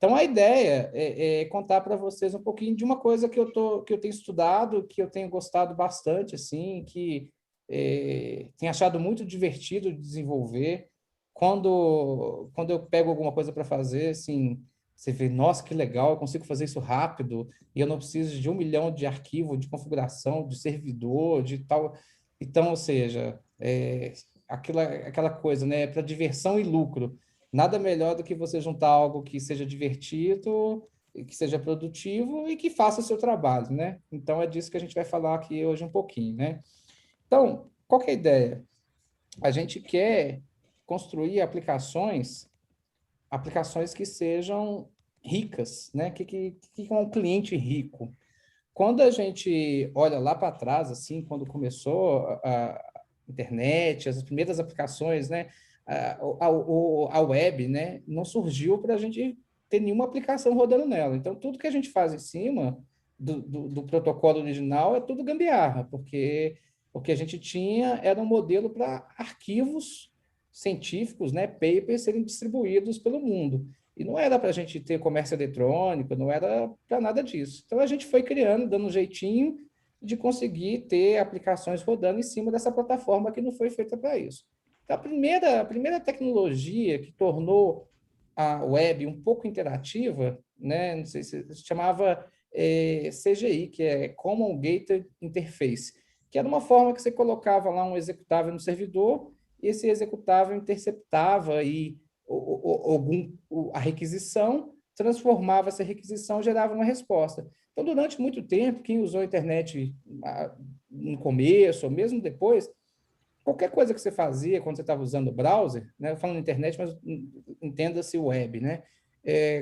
Então, a ideia é contar para vocês um pouquinho de uma coisa que eu tenho estudado, que eu tenho gostado bastante, assim, que tenho achado muito divertido de desenvolver. Quando eu pego alguma coisa para fazer, assim, você vê, nossa, que legal, eu consigo fazer isso rápido, e eu não preciso de 1 milhão de arquivos, de configuração, de servidor, de tal. Então, ou seja, aquela coisa, né, para diversão e lucro. Nada melhor do que você juntar algo que seja divertido, e que seja produtivo e que faça o seu trabalho, né? Então, é disso que a gente vai falar aqui hoje um pouquinho, né? Então, qual que é a ideia? A gente quer construir aplicações que sejam ricas, né? Que é um cliente rico? Quando a gente olha lá para trás, assim, quando começou a internet, as primeiras aplicações, né, a web, né, não surgiu para a gente ter nenhuma aplicação rodando nela. Então, tudo que a gente faz em cima do protocolo original é tudo gambiarra, porque o que a gente tinha era um modelo para arquivos científicos, né, papers, serem distribuídos pelo mundo. E não era para a gente ter comércio eletrônico, não era para nada disso. Então a gente foi criando, dando um jeitinho de conseguir ter aplicações rodando em cima dessa plataforma que não foi feita para isso. Então, a primeira tecnologia que tornou a web um pouco interativa, né, não sei se chamava CGI, que é Common Gated Interface, que era uma forma que você colocava lá um executável no servidor e esse executável interceptava aí a requisição, transformava essa requisição, gerava uma resposta. Então, durante muito tempo, quem usou a internet no começo, ou mesmo depois, qualquer coisa que você fazia quando você estava usando o browser, né, eu falo na internet, mas entenda-se web, né?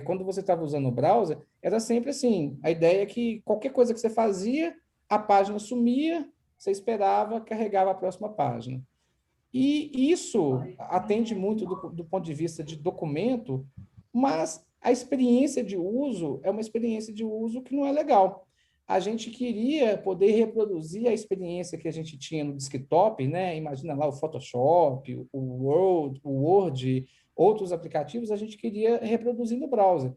Quando você estava usando o browser, era sempre assim, a ideia é que qualquer coisa que você fazia, a página sumia, você esperava, carregava a próxima página. E isso atende muito do ponto de vista de documento, mas a experiência de uso é uma experiência de uso que não é legal. A gente queria poder reproduzir a experiência que a gente tinha no desktop, né? Imagina lá o Photoshop, o Word, outros aplicativos, a gente queria reproduzir no browser.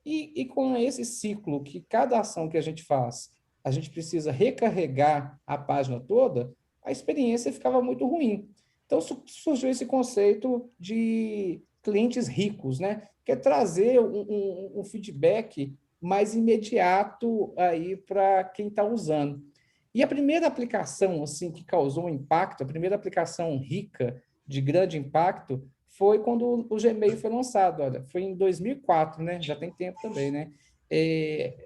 E com esse ciclo que cada ação que a gente faz, a gente precisa recarregar a página toda, a experiência ficava muito ruim. Então surgiu esse conceito de clientes ricos, né? Que é trazer um feedback mais imediato aí para quem está usando. E a primeira aplicação assim que causou um impacto, a primeira aplicação rica de grande impacto foi quando o Gmail foi lançado. Olha, foi em 2004, né? Já tem tempo também, né?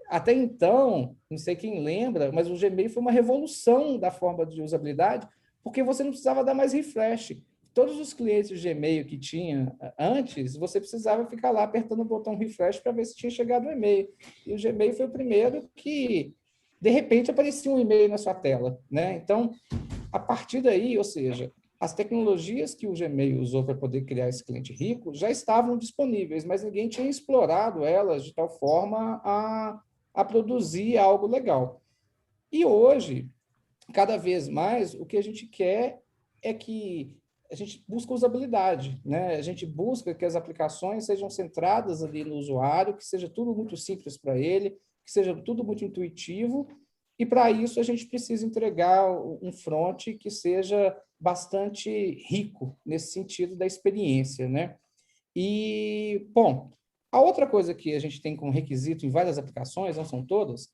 Até então, não sei quem lembra, mas o Gmail foi uma revolução da forma de usabilidade, porque você não precisava dar mais refresh. Todos os clientes de Gmail que tinha antes, você precisava ficar lá apertando o botão refresh para ver se tinha chegado o e-mail. E o Gmail foi o primeiro que, de repente, aparecia um e-mail na sua tela, né? Então, a partir daí, ou seja, as tecnologias que o Gmail usou para poder criar esse cliente rico já estavam disponíveis, mas ninguém tinha explorado elas de tal forma a produzir algo legal. E hoje, cada vez mais, o que a gente quer é que a gente busca usabilidade, né? A gente busca que as aplicações sejam centradas ali no usuário, que seja tudo muito simples para ele, que seja tudo muito intuitivo, e para isso a gente precisa entregar um front que seja bastante rico nesse sentido da experiência, né? E, bom, a outra coisa que a gente tem como requisito em várias aplicações, não são todas,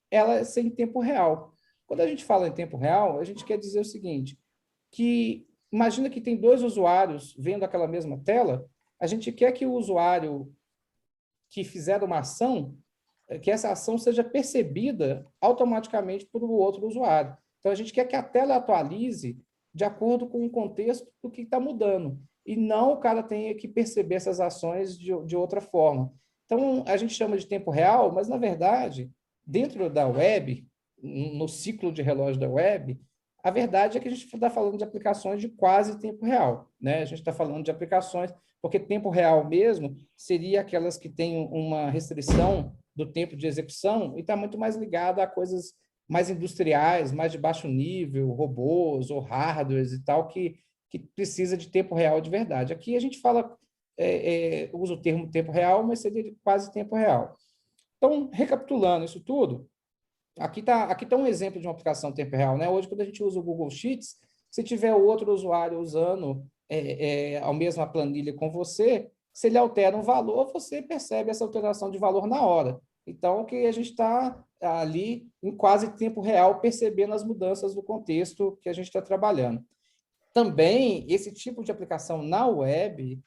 ela é ser em tempo real. Quando a gente fala em tempo real, a gente quer dizer o seguinte, que imagina que tem dois usuários vendo aquela mesma tela, a gente quer que o usuário que fizer uma ação, que essa ação seja percebida automaticamente por outro usuário. Então, a gente quer que a tela atualize de acordo com o contexto do que está mudando, e não o cara tenha que perceber essas ações de outra forma. Então, a gente chama de tempo real, mas, na verdade, dentro da web, no ciclo de relógio da web, a verdade é que a gente está falando de aplicações de quase tempo real, né? A gente está falando de aplicações, porque tempo real mesmo seria aquelas que têm uma restrição do tempo de execução e está muito mais ligada a coisas mais industriais, mais de baixo nível, robôs ou hardwares e tal, que precisa de tempo real de verdade. Aqui a gente fala uso o termo tempo real, mas seria quase tempo real. Então, recapitulando isso tudo, aqui tá um exemplo de uma aplicação em tempo real, né? Hoje, quando a gente usa o Google Sheets, se tiver outro usuário usando a mesma planilha com você, se ele altera um valor, você percebe essa alteração de valor na hora. Então, que a gente está ali em quase tempo real percebendo as mudanças do contexto que a gente está trabalhando. Também, esse tipo de aplicação na web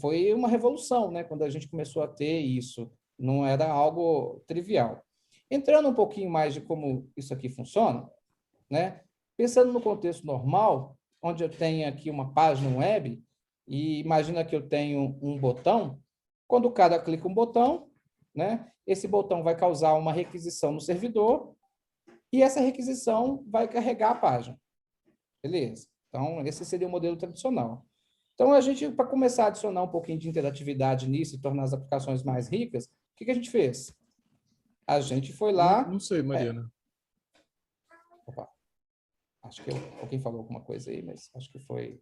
foi uma revolução, né? Quando a gente começou a ter isso, não era algo trivial. Entrando um pouquinho mais de como isso aqui funciona, né? Pensando no contexto normal, onde eu tenho aqui uma página web, e imagina que eu tenho um botão, quando o cara clica um botão, né? Esse botão vai causar uma requisição no servidor, e essa requisição vai carregar a página. Beleza? Então, esse seria o modelo tradicional. Então, a gente, para começar a adicionar um pouquinho de interatividade nisso e tornar as aplicações mais ricas, o que a gente fez? A gente foi Não, lá. não sei, Mariana. Opa, acho que alguém falou alguma coisa aí, mas acho que foi.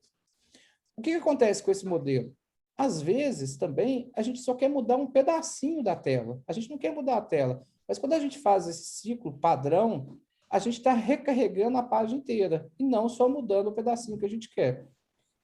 O que acontece com esse modelo? Às vezes, também, a gente só quer mudar um pedacinho da tela. A gente não quer mudar a tela. Mas quando a gente faz esse ciclo padrão, a gente está recarregando a página inteira e não só mudando o pedacinho que a gente quer.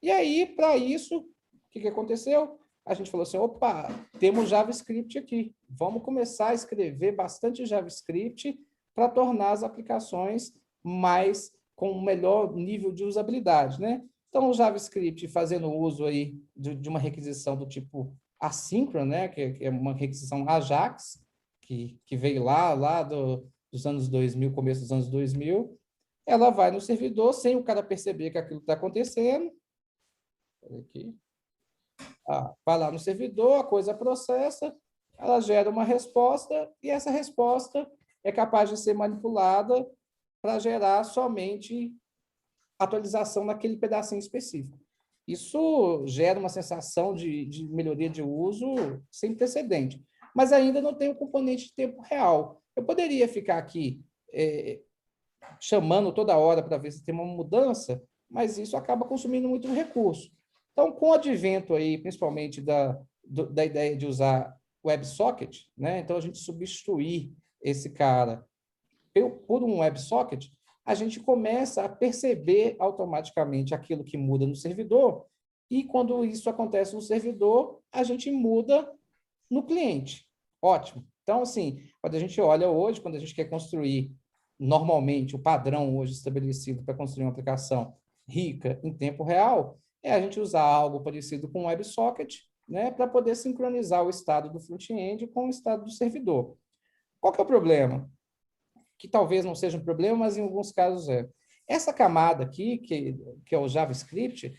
E aí, para isso, o que aconteceu? A gente falou assim, opa, temos JavaScript aqui. Vamos começar a escrever bastante JavaScript para tornar as aplicações mais com um melhor nível de usabilidade, né? Então, o JavaScript fazendo uso aí de uma requisição do tipo assíncrona, né? Que é uma requisição AJAX, que veio lá dos anos 2000, começo dos anos 2000, ela vai no servidor sem o cara perceber que aquilo está acontecendo. Aqui. Vai lá no servidor, a coisa processa, ela gera uma resposta e essa resposta é capaz de ser manipulada para gerar somente atualização naquele pedacinho específico. Isso gera uma sensação de melhoria de uso sem precedente, mas ainda não tem o componente de tempo real. Eu poderia ficar aqui chamando toda hora para ver se tem uma mudança, mas isso acaba consumindo muito recurso. Então, com o advento aí, principalmente da ideia de usar WebSocket, né? Então, a gente substituir esse cara por um WebSocket, a gente começa a perceber automaticamente aquilo que muda no servidor, e quando isso acontece no servidor, a gente muda no cliente. Ótimo. Então, assim, quando a gente olha hoje, quando a gente quer construir normalmente o padrão hoje estabelecido para construir uma aplicação rica em tempo real, é a gente usar algo parecido com o WebSocket, né, para poder sincronizar o estado do front-end com o estado do servidor. Qual que é o problema? Que talvez não seja um problema, mas em alguns casos é. Essa camada aqui, que é o JavaScript,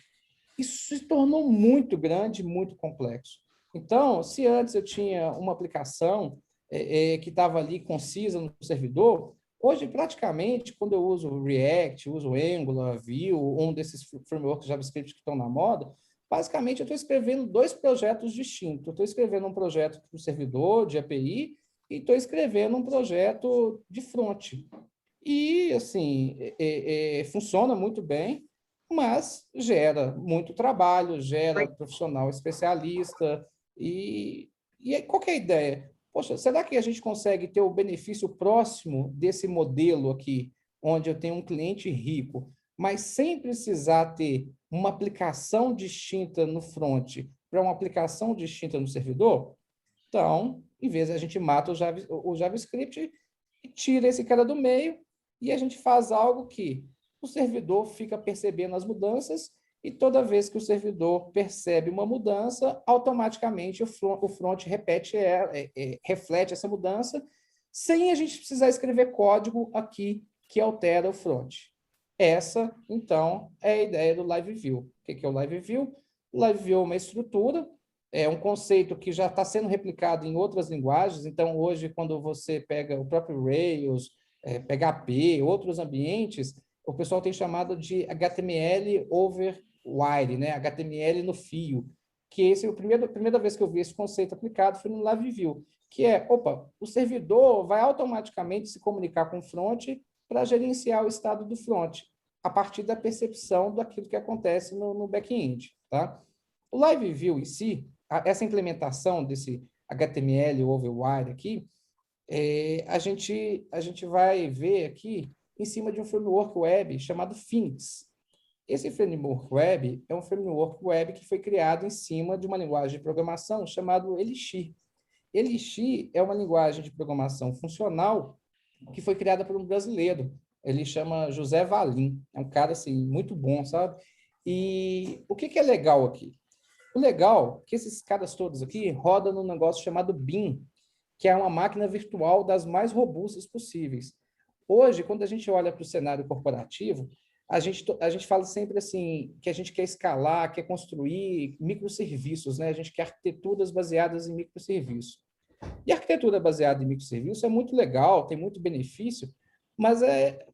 isso se tornou muito grande, muito complexo. Então, se antes eu tinha uma aplicação que estava ali concisa no servidor, hoje, praticamente, quando eu uso React, uso Angular, Vue, um desses frameworks JavaScript que estão na moda, basicamente eu estou escrevendo dois projetos distintos. Eu estou escrevendo um projeto para o servidor, de API, e estou escrevendo um projeto de front. E, assim, funciona muito bem, mas gera muito trabalho, gera profissional especialista. E aí, qual que é a ideia? Poxa, será que a gente consegue ter o benefício próximo desse modelo aqui, onde eu tenho um cliente rico, mas sem precisar ter uma aplicação distinta no front para uma aplicação distinta no servidor? Então, em vez de a gente mata o JavaScript e tira esse cara do meio, e a gente faz algo que o servidor fica percebendo as mudanças, e toda vez que o servidor percebe uma mudança, automaticamente o front reflete essa mudança, sem a gente precisar escrever código aqui que altera o front. Essa, então, é a ideia do Live View. O que é o Live View? O Live View é uma estrutura, é um conceito que já está sendo replicado em outras linguagens. Então, hoje, quando você pega o próprio Rails, PHP, outros ambientes, o pessoal tem chamado de HTML over wire, né? HTML no fio, que esse é a primeira vez que eu vi esse conceito aplicado foi no Live View, que é, opa, o servidor vai automaticamente se comunicar com o front para gerenciar o estado do front, a partir da percepção daquilo que acontece no back-end, tá? O Live View em si, essa implementação desse HTML override aqui, a gente vai ver aqui em cima de um framework web chamado Phoenix. Esse framework web é um framework web que foi criado em cima de uma linguagem de programação chamada Elixir. Elixir é uma linguagem de programação funcional que foi criada por um brasileiro. Ele chama José Valim. É um cara assim muito bom, sabe? E o que é legal aqui? O legal é que esses caras todos aqui rodam num negócio chamado BIM, que é uma máquina virtual das mais robustas possíveis. Hoje, quando a gente olha para o cenário corporativo, a gente fala sempre assim que a gente quer escalar, quer construir microserviços, né? A gente quer arquiteturas baseadas em microserviços. E a arquitetura baseada em microserviços é muito legal, tem muito benefício, mas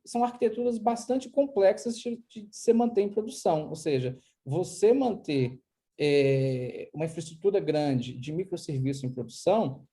são arquiteturas bastante complexas de se manter em produção. Ou seja, você manter uma infraestrutura grande de microserviços em produção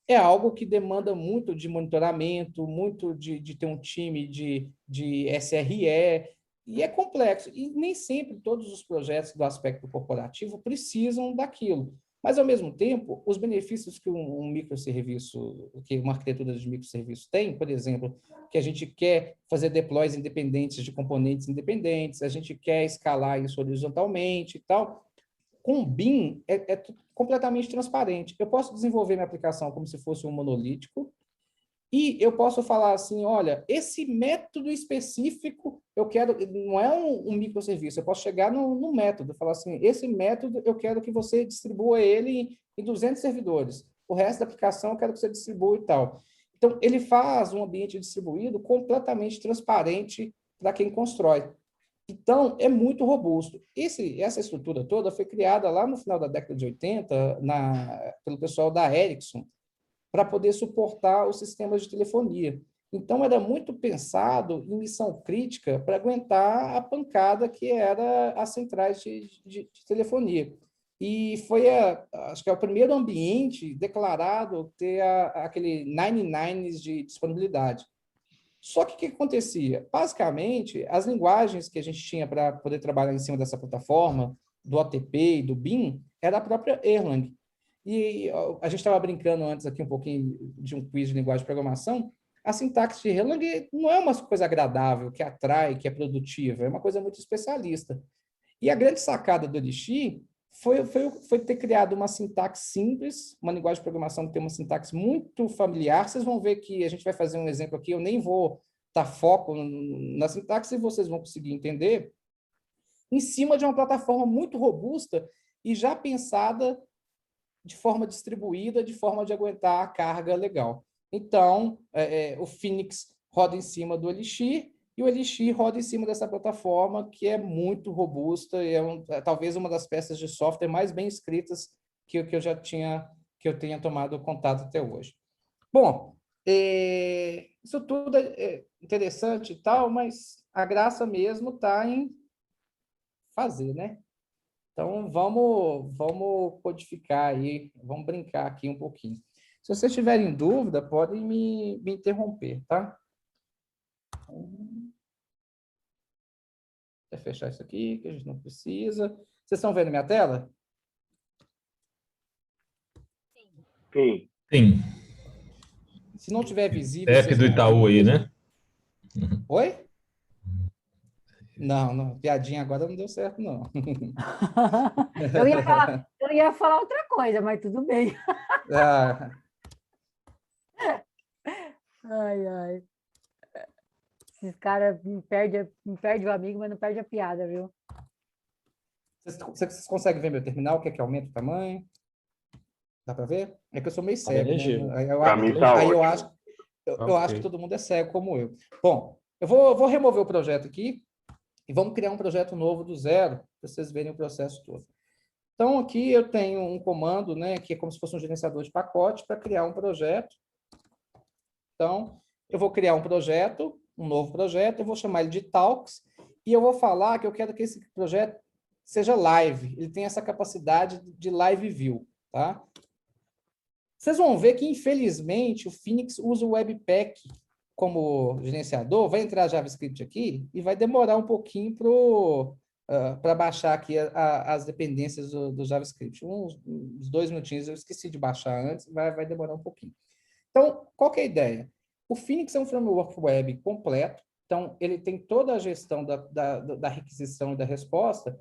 é algo que demanda muito de monitoramento, muito de ter um time de SRE, e é complexo. E nem sempre todos os projetos do aspecto corporativo precisam daquilo. Mas, ao mesmo tempo, os benefícios que um microserviço, que uma arquitetura de microserviço tem, por exemplo, que a gente quer fazer deploys independentes de componentes independentes, a gente quer escalar isso horizontalmente e tal, com o BIM é completamente transparente. Eu posso desenvolver minha aplicação como se fosse um monolítico e eu posso falar assim, olha, esse método específico eu quero, não é um microserviço, eu posso chegar no método, falar assim, esse método eu quero que você distribua ele em 200 servidores, o resto da aplicação eu quero que você distribua e tal. Então, ele faz um ambiente distribuído completamente transparente para quem constrói. Então, é muito robusto. Essa estrutura toda foi criada lá no final da década de 80 pelo pessoal da Ericsson para poder suportar os sistemas de telefonia. Então, era muito pensado em missão crítica para aguentar a pancada que era as centrais de telefonia. E foi, acho que é o primeiro ambiente declarado ter aquele 99 de disponibilidade. Só que o que acontecia? Basicamente, as linguagens que a gente tinha para poder trabalhar em cima dessa plataforma, do OTP e do BIM, era a própria Erlang. E a gente estava brincando antes aqui um pouquinho de um quiz de linguagem de programação. A sintaxe de Erlang não é uma coisa agradável, que atrai, que é produtiva, é uma coisa muito especialista. E a grande sacada do Elixir foi ter criado uma sintaxe simples, uma linguagem de programação que tem uma sintaxe muito familiar. Vocês vão ver que a gente vai fazer um exemplo aqui, eu nem vou dar foco na sintaxe e vocês vão conseguir entender, em cima de uma plataforma muito robusta e já pensada de forma distribuída, de forma de aguentar a carga legal. Então, o Phoenix roda em cima do Elixir e o Elixir roda em cima dessa plataforma que é muito robusta e talvez uma das peças de software mais bem escritas que eu já tinha, que eu tenha tomado contato até hoje. Bom, isso tudo é interessante e tal, mas a graça mesmo está em fazer, né? Então, vamos codificar aí, vamos brincar aqui um pouquinho. Se vocês tiverem dúvida, podem me interromper, tá? Vou fechar isso aqui, que a gente não precisa. Vocês estão vendo minha tela? Sim. Sim. Se não tiver visível... App do Itaú aí, né? Oi? Não, piadinha agora não deu certo, não. Eu ia falar outra coisa, mas tudo bem. Ah, Ai, ai. Esses caras me perde o amigo, mas não perde a piada, viu? vocês conseguem ver meu terminal? Quer que aumente o tamanho? Dá para ver? É que eu sou meio Tá cego, legível. né? Para mim tá Aí eu ótimo. acho que todo mundo é cego como eu. Bom, eu vou remover o projeto aqui e vamos criar um projeto novo do zero, para vocês verem o processo todo. Então, aqui eu tenho um comando, né, que é como se fosse um gerenciador de pacote para criar um projeto. Então, eu vou criar um projeto, um novo projeto, eu vou chamar ele de Talks, e eu vou falar que eu quero que esse projeto seja live, ele tem essa capacidade de live view, tá? Vocês vão ver que, infelizmente, o Phoenix usa o Webpack como gerenciador, vai entrar JavaScript aqui e vai demorar um pouquinho para baixar aqui as dependências do JavaScript. Uns 2 minutinhos, eu esqueci de baixar antes, vai demorar um pouquinho. Então, qual que é a ideia? O Phoenix é um framework web completo, então ele tem toda a gestão da requisição e da resposta,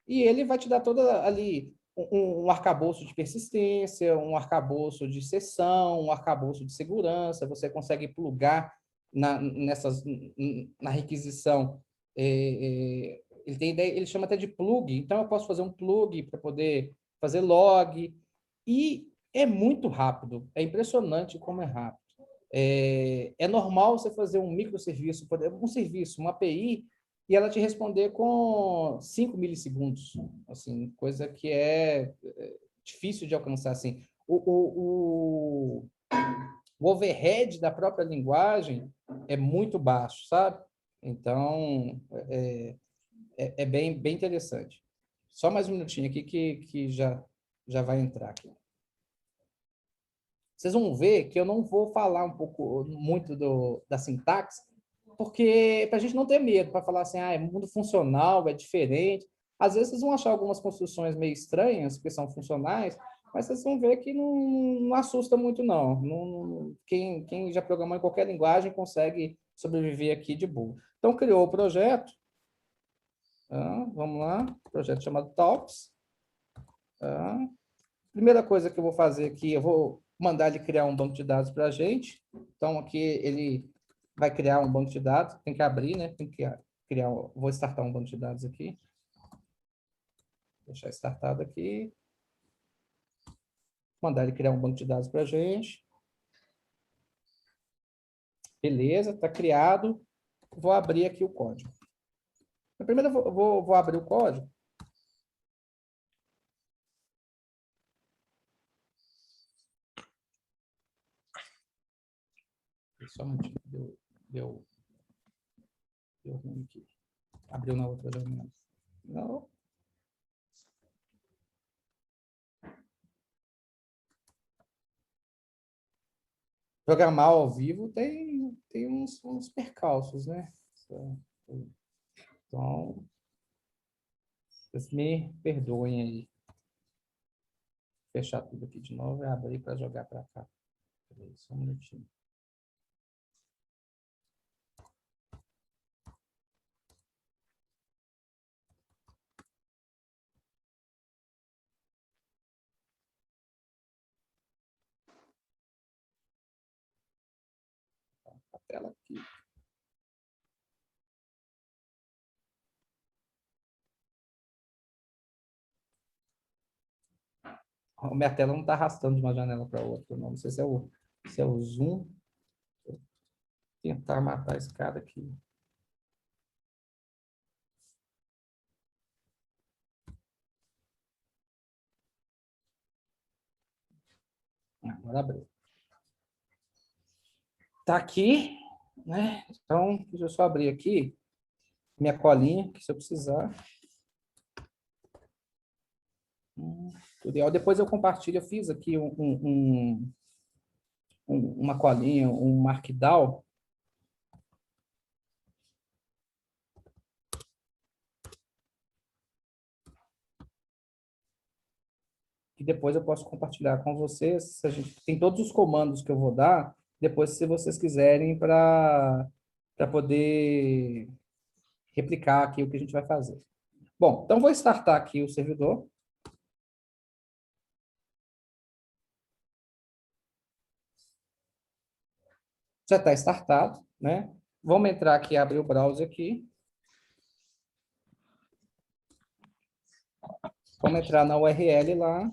e ele vai te dar toda ali um arcabouço de persistência, um arcabouço de sessão, um arcabouço de segurança, você consegue plugar na requisição. Ele tem ideia, ele chama até de plug, então eu posso fazer um plug para poder fazer log, e é muito rápido, é impressionante como é rápido. É normal você fazer um microserviço, um serviço, uma API, e ela te responder com 5 milissegundos, assim, coisa que é difícil de alcançar, assim. O overhead da própria linguagem é muito baixo, sabe? Então, é bem interessante. Só mais um minutinho aqui que já vai entrar aqui. Vocês vão ver que eu não vou falar muito da sintaxe, porque para a gente não ter medo, para falar assim, é mundo funcional, é diferente. Às vezes vocês vão achar algumas construções meio estranhas, que são funcionais, mas vocês vão ver que não assusta muito, não. Quem já programou em qualquer linguagem consegue sobreviver aqui de boa. Então, criou o projeto. Vamos lá, projeto chamado Talks. Primeira coisa que eu vou fazer aqui, eu vou mandar ele criar um banco de dados para a gente. Então, aqui ele vai criar um banco de dados, tem que abrir, né? Tem que criar, vou startar um banco de dados aqui. Deixar startado aqui. Mandar ele criar um banco de dados para a gente. Beleza, está criado. Vou abrir aqui o código. Primeiro eu vou abrir o código. Só um minutinho, deu ruim aqui. Abriu na outra janela. Não. Programar ao vivo tem uns percalços, né? Então, vocês me perdoem aí. Fechar tudo aqui de novo e abrir para jogar para cá. Só um minutinho. A tela aqui. A minha tela não está arrastando de uma janela para outra, não. Não sei se é o zoom. Vou tentar matar esse cara aqui. Agora abriu. Tá aqui, né? Então, deixa eu só abrir aqui minha colinha, que se eu precisar. Tudo. Depois eu compartilho, eu fiz aqui uma colinha, um markdown. Que depois eu posso compartilhar com vocês. A gente tem todos os comandos que eu vou dar, depois, se vocês quiserem, para poder replicar aqui o que a gente vai fazer. Bom, então vou startar aqui o servidor. Já está startado, né? Vamos entrar aqui, abrir o browser aqui. Vamos entrar na URL lá.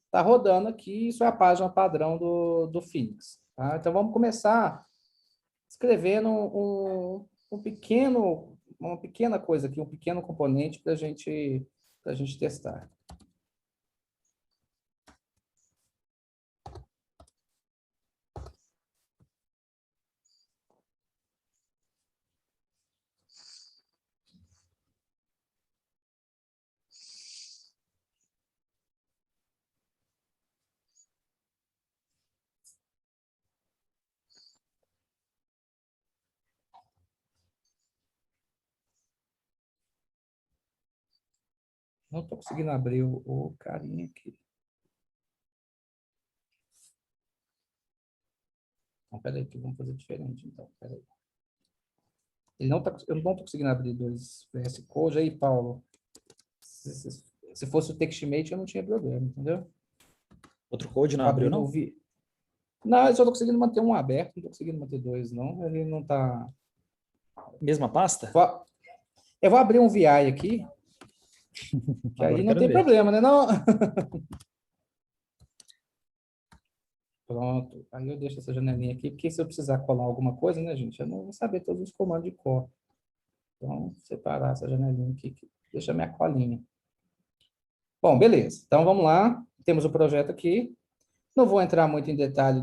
Está rodando aqui, isso é a página padrão do Phoenix. Tá? Então, vamos começar escrevendo uma pequena coisa aqui, um pequeno componente para a gente testar. Não estou conseguindo abrir o carinha aqui. Não, peraí, que vamos fazer diferente, então. Peraí. Eu não estou conseguindo abrir dois VS Code. Aí, Paulo, se fosse o TextMate, eu não tinha problema, entendeu? Outro code não Vou abriu, abrir não? Não, eu só estou conseguindo manter um aberto, não estou conseguindo manter dois, não. Ele não está... Mesma pasta? Eu vou abrir um VI aqui, que Agora aí eu não quero tem ver. problema, né? Não? Pronto. Aí eu deixo essa janelinha aqui, porque se eu precisar colar alguma coisa, né, gente? Eu não vou saber todos os comandos de cor. Então, separar essa janelinha aqui, que deixa a minha colinha. Bom, beleza. Então, vamos lá. Temos o projeto aqui. Não vou entrar muito em detalhe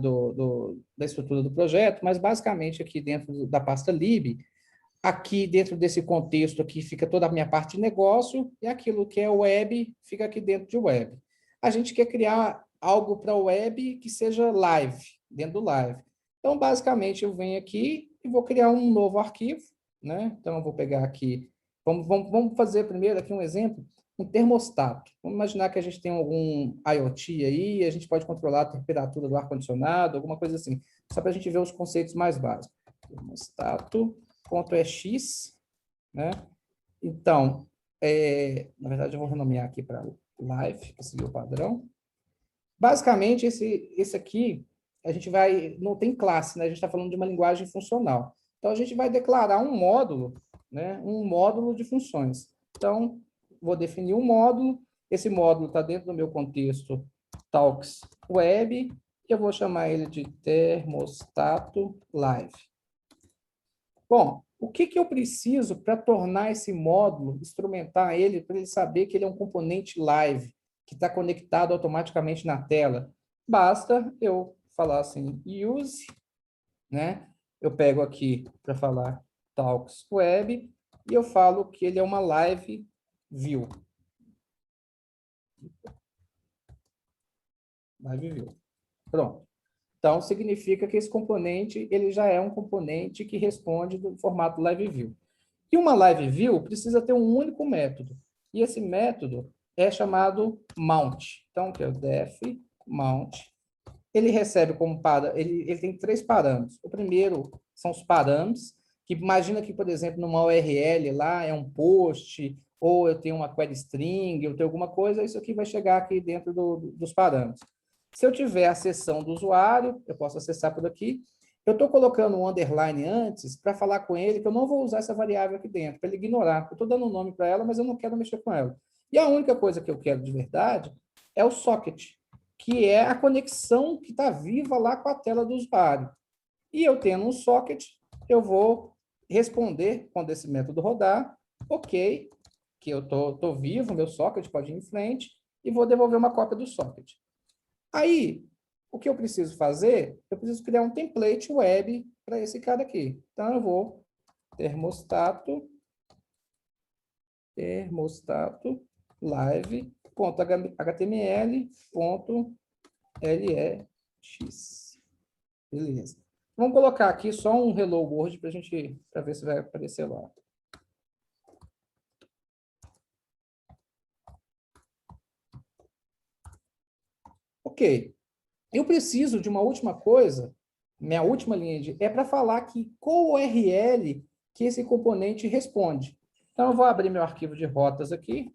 da estrutura do projeto, mas basicamente aqui dentro da pasta lib, aqui dentro desse contexto aqui fica toda a minha parte de negócio e aquilo que é web fica aqui dentro de web. A gente quer criar algo para web que seja live, dentro do live. Então, basicamente, eu venho aqui e vou criar um novo arquivo, né? Então, eu vou pegar aqui, vamos fazer primeiro aqui um exemplo, um termostato. Vamos imaginar que a gente tem algum IoT aí, a gente pode controlar a temperatura do ar-condicionado, alguma coisa assim, só para a gente ver os conceitos mais básicos. Termostato.ex, né? Então, na verdade, eu vou renomear aqui para live, para seguir o padrão. Basicamente, esse aqui, a gente vai, não tem classe, né? A gente está falando de uma linguagem funcional. Então, a gente vai declarar um módulo, né? Um módulo de funções. Então, vou definir um módulo, esse módulo está dentro do meu contexto Talks Web, e eu vou chamar ele de termostato live. Bom, o que eu preciso para tornar esse módulo, instrumentar ele, para ele saber que ele é um componente live, que está conectado automaticamente na tela? Basta eu falar assim, use, né? Eu pego aqui para falar Talks Web e eu falo que ele é uma live view. Live view. Pronto. Então, significa que esse componente ele já é um componente que responde do formato live view. E uma live view precisa ter um único método. E esse método é chamado mount. Então, que é o def mount. Ele recebe como ele tem três parâmetros. O primeiro são os parâmetros, que imagina que, por exemplo, numa URL lá é um post, ou eu tenho uma query string, eu tenho alguma coisa, isso aqui vai chegar aqui dentro dos parâmetros. Se eu tiver a seção do usuário, eu posso acessar por aqui. Eu estou colocando um underline antes para falar com ele que eu não vou usar essa variável aqui dentro, para ele ignorar. Eu estou dando um nome para ela, mas eu não quero mexer com ela. E a única coisa que eu quero de verdade é o socket, que é a conexão que está viva lá com a tela do usuário. E eu tendo um socket, eu vou responder quando esse método rodar, ok, que eu estou vivo, meu socket pode ir em frente, e vou devolver uma cópia do socket. Aí, o que eu preciso fazer? Eu preciso criar um template web para esse cara aqui. Então, eu vou termostato live.html.lex. Beleza. Vamos colocar aqui só um Hello World para ver se vai aparecer lá. Ok. Eu preciso de uma última coisa, minha última linha é para falar que qual URL que esse componente responde. Então, eu vou abrir meu arquivo de rotas aqui.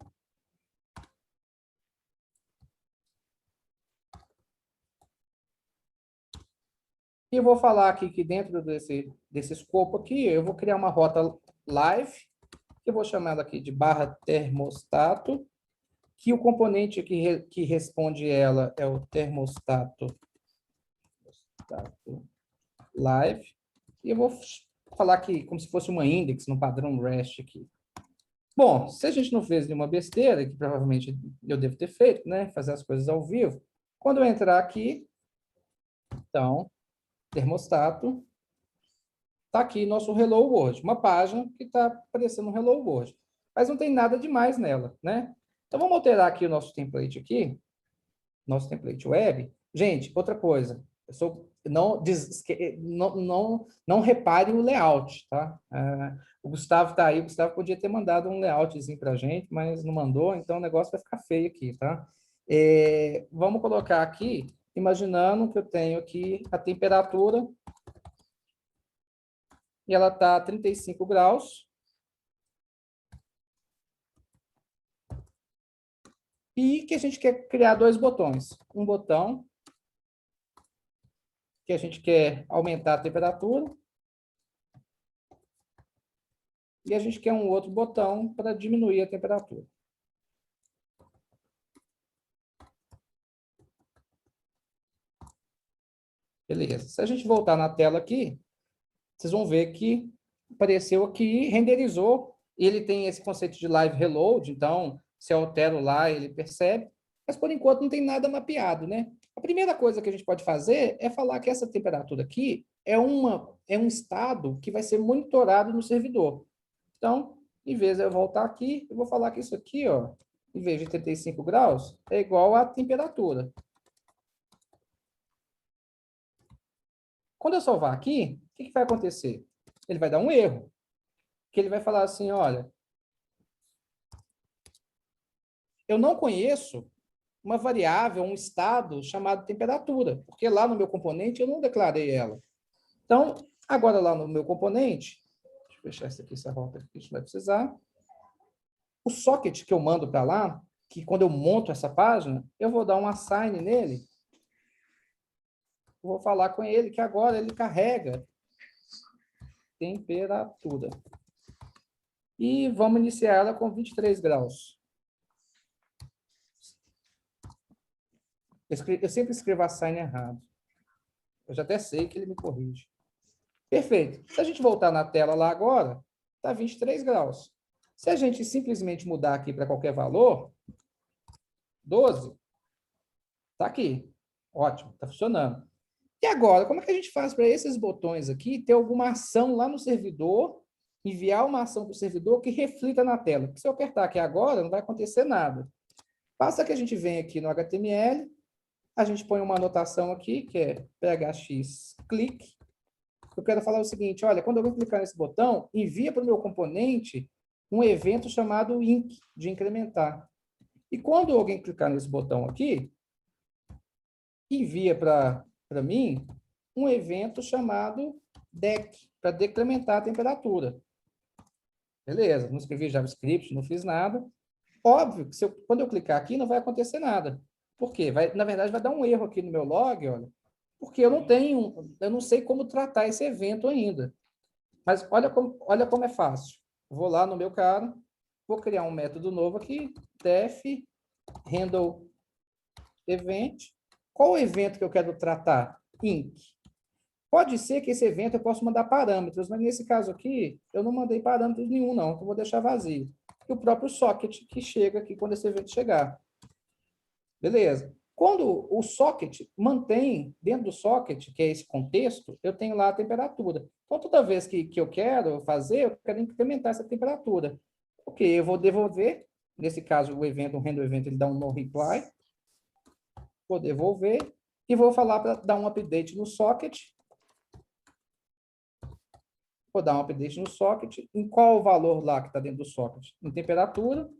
E vou falar aqui que dentro desse escopo aqui, eu vou criar uma rota live, que eu vou chamar ela aqui de /termostato, que o componente que responde ela é o termostato live. E eu vou falar aqui como se fosse uma index no padrão REST aqui. Bom, se a gente não fez nenhuma besteira, que provavelmente eu devo ter feito, né? Fazer as coisas ao vivo. Quando eu entrar aqui, então, termostato, está aqui nosso Hello World, uma página que está aparecendo um Hello World. Mas não tem nada demais nela, né? Então, vamos alterar aqui o nosso template aqui, nosso template web. Gente, outra coisa, Não repare o layout, tá? O Gustavo está aí, o Gustavo podia ter mandado um layoutzinho para a gente, mas não mandou, então o negócio vai ficar feio aqui, tá? Vamos colocar aqui, imaginando que eu tenho aqui a temperatura, e ela está a 35 graus, e que a gente quer criar dois botões. Um botão que a gente quer aumentar a temperatura, e a gente quer um outro botão para diminuir a temperatura. Beleza. Se a gente voltar na tela aqui, vocês vão ver que apareceu aqui, renderizou. Ele tem esse conceito de live reload, então, se eu altero lá, ele percebe. Mas, por enquanto, não tem nada mapeado, né? A primeira coisa que a gente pode fazer é falar que essa temperatura aqui é um estado que vai ser monitorado no servidor. Então, em vez de eu voltar aqui, eu vou falar que isso aqui, ó, em vez de 35 graus, é igual à temperatura. Quando eu salvar aqui, o que vai acontecer? Ele vai dar um erro. Que ele vai falar assim, olha, eu não conheço uma variável, um estado chamado temperatura, porque lá no meu componente eu não declarei ela. Então, agora lá no meu componente, deixa eu fechar isso aqui, essa rota aqui, a gente vai precisar. O socket que eu mando para lá, que quando eu monto essa página, eu vou dar um assign nele. Vou falar com ele que agora ele carrega temperatura. E vamos iniciar ela com 23 graus. Eu sempre escrevo assign errado. Eu já até sei que ele me corrige. Perfeito. Se a gente voltar na tela lá agora, está 23 graus. Se a gente simplesmente mudar aqui para qualquer valor, 12, está aqui. Ótimo, está funcionando. E agora, como é que a gente faz para esses botões aqui ter alguma ação lá no servidor, enviar uma ação para o servidor que reflita na tela? Porque se eu apertar aqui agora, não vai acontecer nada. Basta que a gente venha aqui no HTML, a gente põe uma anotação aqui, que é phx click. Eu quero falar o seguinte, olha, quando eu vou clicar nesse botão, envia para o meu componente um evento chamado inc, de incrementar. E quando alguém clicar nesse botão aqui, envia para mim um evento chamado dec, para decrementar a temperatura. Beleza, não escrevi JavaScript, não fiz nada. Óbvio que quando eu clicar aqui, não vai acontecer nada. Por quê? Na verdade, vai dar um erro aqui no meu log, olha, porque eu não sei como tratar esse evento ainda. Mas olha como é fácil. Vou lá no meu cara, vou criar um método novo aqui, def handle event. Qual o evento que eu quero tratar? Inc. Pode ser que esse evento eu possa mandar parâmetros, mas nesse caso aqui, eu não mandei parâmetros nenhum, não, então eu vou deixar vazio. E o próprio socket que chega aqui quando esse evento chegar. Beleza. Quando o socket mantém, dentro do socket, que é esse contexto, eu tenho lá a temperatura. Então, toda vez que eu quero fazer, eu quero incrementar essa temperatura. Ok, eu vou devolver. Nesse caso, o evento, o render event, ele dá um no reply. Vou devolver. E vou falar para dar um update no socket. Vou dar um update no socket. Em qual o valor lá que está dentro do socket? Em temperatura.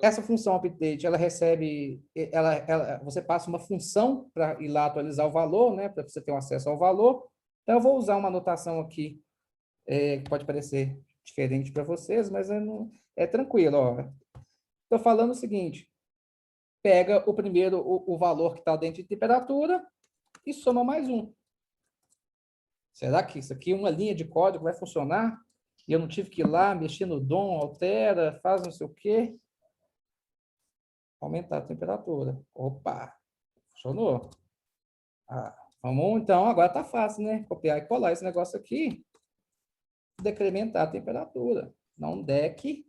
Essa função update, ela recebe, você passa uma função para ir lá atualizar o valor, né, para você ter um acesso ao valor. Então, eu vou usar uma anotação aqui, que pode parecer diferente para vocês, mas é tranquilo. Estou falando o seguinte, pega o primeiro, o valor que está dentro de temperatura e soma mais um. Será que isso aqui, uma linha de código, vai funcionar? E eu não tive que ir lá, mexer no DOM, altera, faz não sei o quê. Aumentar a temperatura. Opa, funcionou. Vamos, então, agora está fácil, né? Copiar e colar esse negócio aqui. Decrementar a temperatura. Não dec.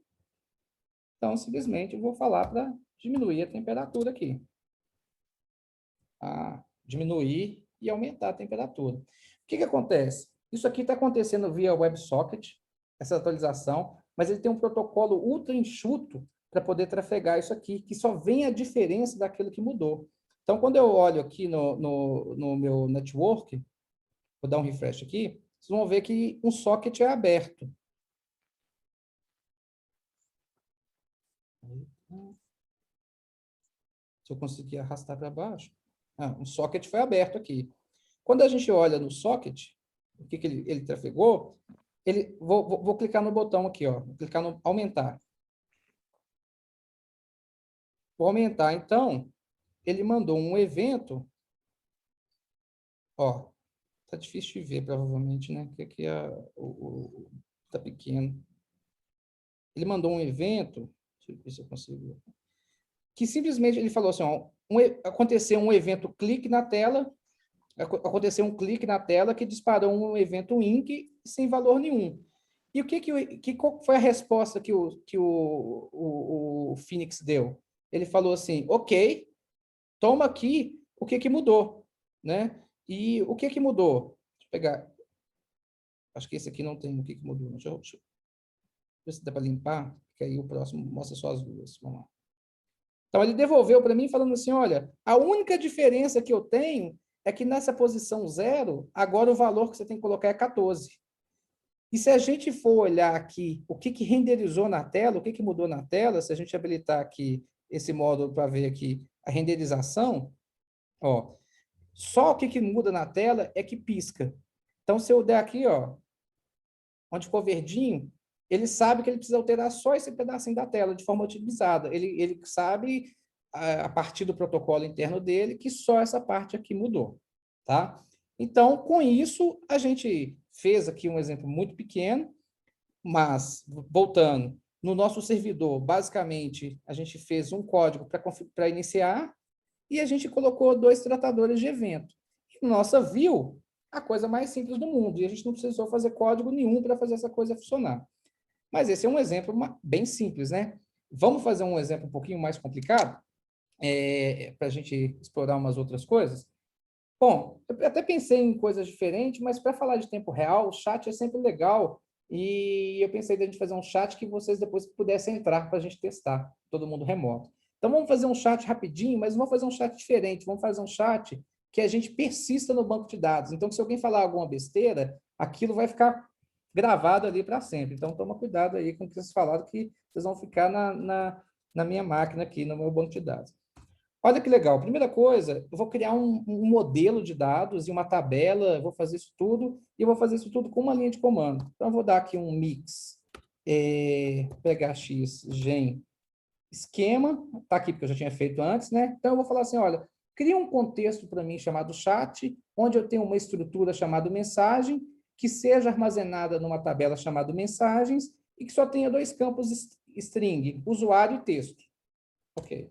Então, simplesmente, eu vou falar para diminuir a temperatura aqui. Diminuir e aumentar a temperatura. O que acontece? Isso aqui está acontecendo via WebSocket, essa atualização, mas ele tem um protocolo ultra enxuto para poder trafegar isso aqui, que só vem a diferença daquilo que mudou. Então, quando eu olho aqui no meu network, vou dar um refresh aqui, vocês vão ver que um socket é aberto. Se eu conseguir arrastar para baixo. Um socket foi aberto aqui. Quando a gente olha no socket, o que ele trafegou, vou clicar no botão aqui, ó, vou clicar no aumentar. Vou aumentar, então, ele mandou um evento, ó, tá difícil de ver, provavelmente, né? Porque aqui tá pequeno. Ele mandou um evento, deixa eu ver se eu consigo, que simplesmente ele falou assim, ó, aconteceu um evento clique na tela, aconteceu um clique na tela que disparou um evento INC sem valor nenhum. E qual foi a resposta que o Phoenix deu? Ele falou assim, ok, toma aqui o que mudou, né? E o que mudou? Deixa eu pegar. Acho que esse aqui não tem o que mudou. Deixa eu ver se dá para limpar, que aí o próximo mostra só as duas. Vamos lá. Então, ele devolveu para mim falando assim, olha, a única diferença que eu tenho é que nessa posição 0, agora o valor que você tem que colocar é 14. E se a gente for olhar aqui o que renderizou na tela, o que mudou na tela, se a gente habilitar aqui esse módulo para ver aqui a renderização, ó, só o que muda na tela é que pisca. Então, se eu der aqui, ó, onde ficou verdinho, ele sabe que ele precisa alterar só esse pedacinho da tela de forma otimizada. Ele sabe, a partir do protocolo interno dele, que só essa parte aqui mudou. Tá? Então, com isso, a gente fez aqui um exemplo muito pequeno, mas, voltando, no nosso servidor, basicamente, a gente fez um código para iniciar e a gente colocou 2 tratadores de evento. E nossa view, a coisa mais simples do mundo, e a gente não precisou fazer código nenhum para fazer essa coisa funcionar. Mas esse é um exemplo bem simples, né? Vamos fazer um exemplo um pouquinho mais complicado, para a gente explorar umas outras coisas? Bom, eu até pensei em coisas diferentes, mas para falar de tempo real, o chat é sempre legal. E eu pensei de a gente fazer um chat que vocês depois pudessem entrar para a gente testar, todo mundo remoto. Então vamos fazer um chat rapidinho, mas vamos fazer um chat diferente. Vamos fazer um chat que a gente persista no banco de dados. Então, se alguém falar alguma besteira, aquilo vai ficar gravado ali para sempre. Então, toma cuidado aí com o que vocês falaram, que vocês vão ficar na minha máquina aqui, no meu banco de dados. Olha que legal. Primeira coisa, eu vou criar um modelo de dados e uma tabela, vou fazer isso tudo, e eu vou fazer isso tudo com uma linha de comando. Então, eu vou dar aqui um mix, pegar x, gen, esquema, está aqui porque eu já tinha feito antes, né? Então, eu vou falar assim, olha, cria um contexto para mim chamado chat, onde eu tenho uma estrutura chamada mensagem, que seja armazenada numa tabela chamada mensagens, e que só tenha 2 campos string, usuário e texto. Ok.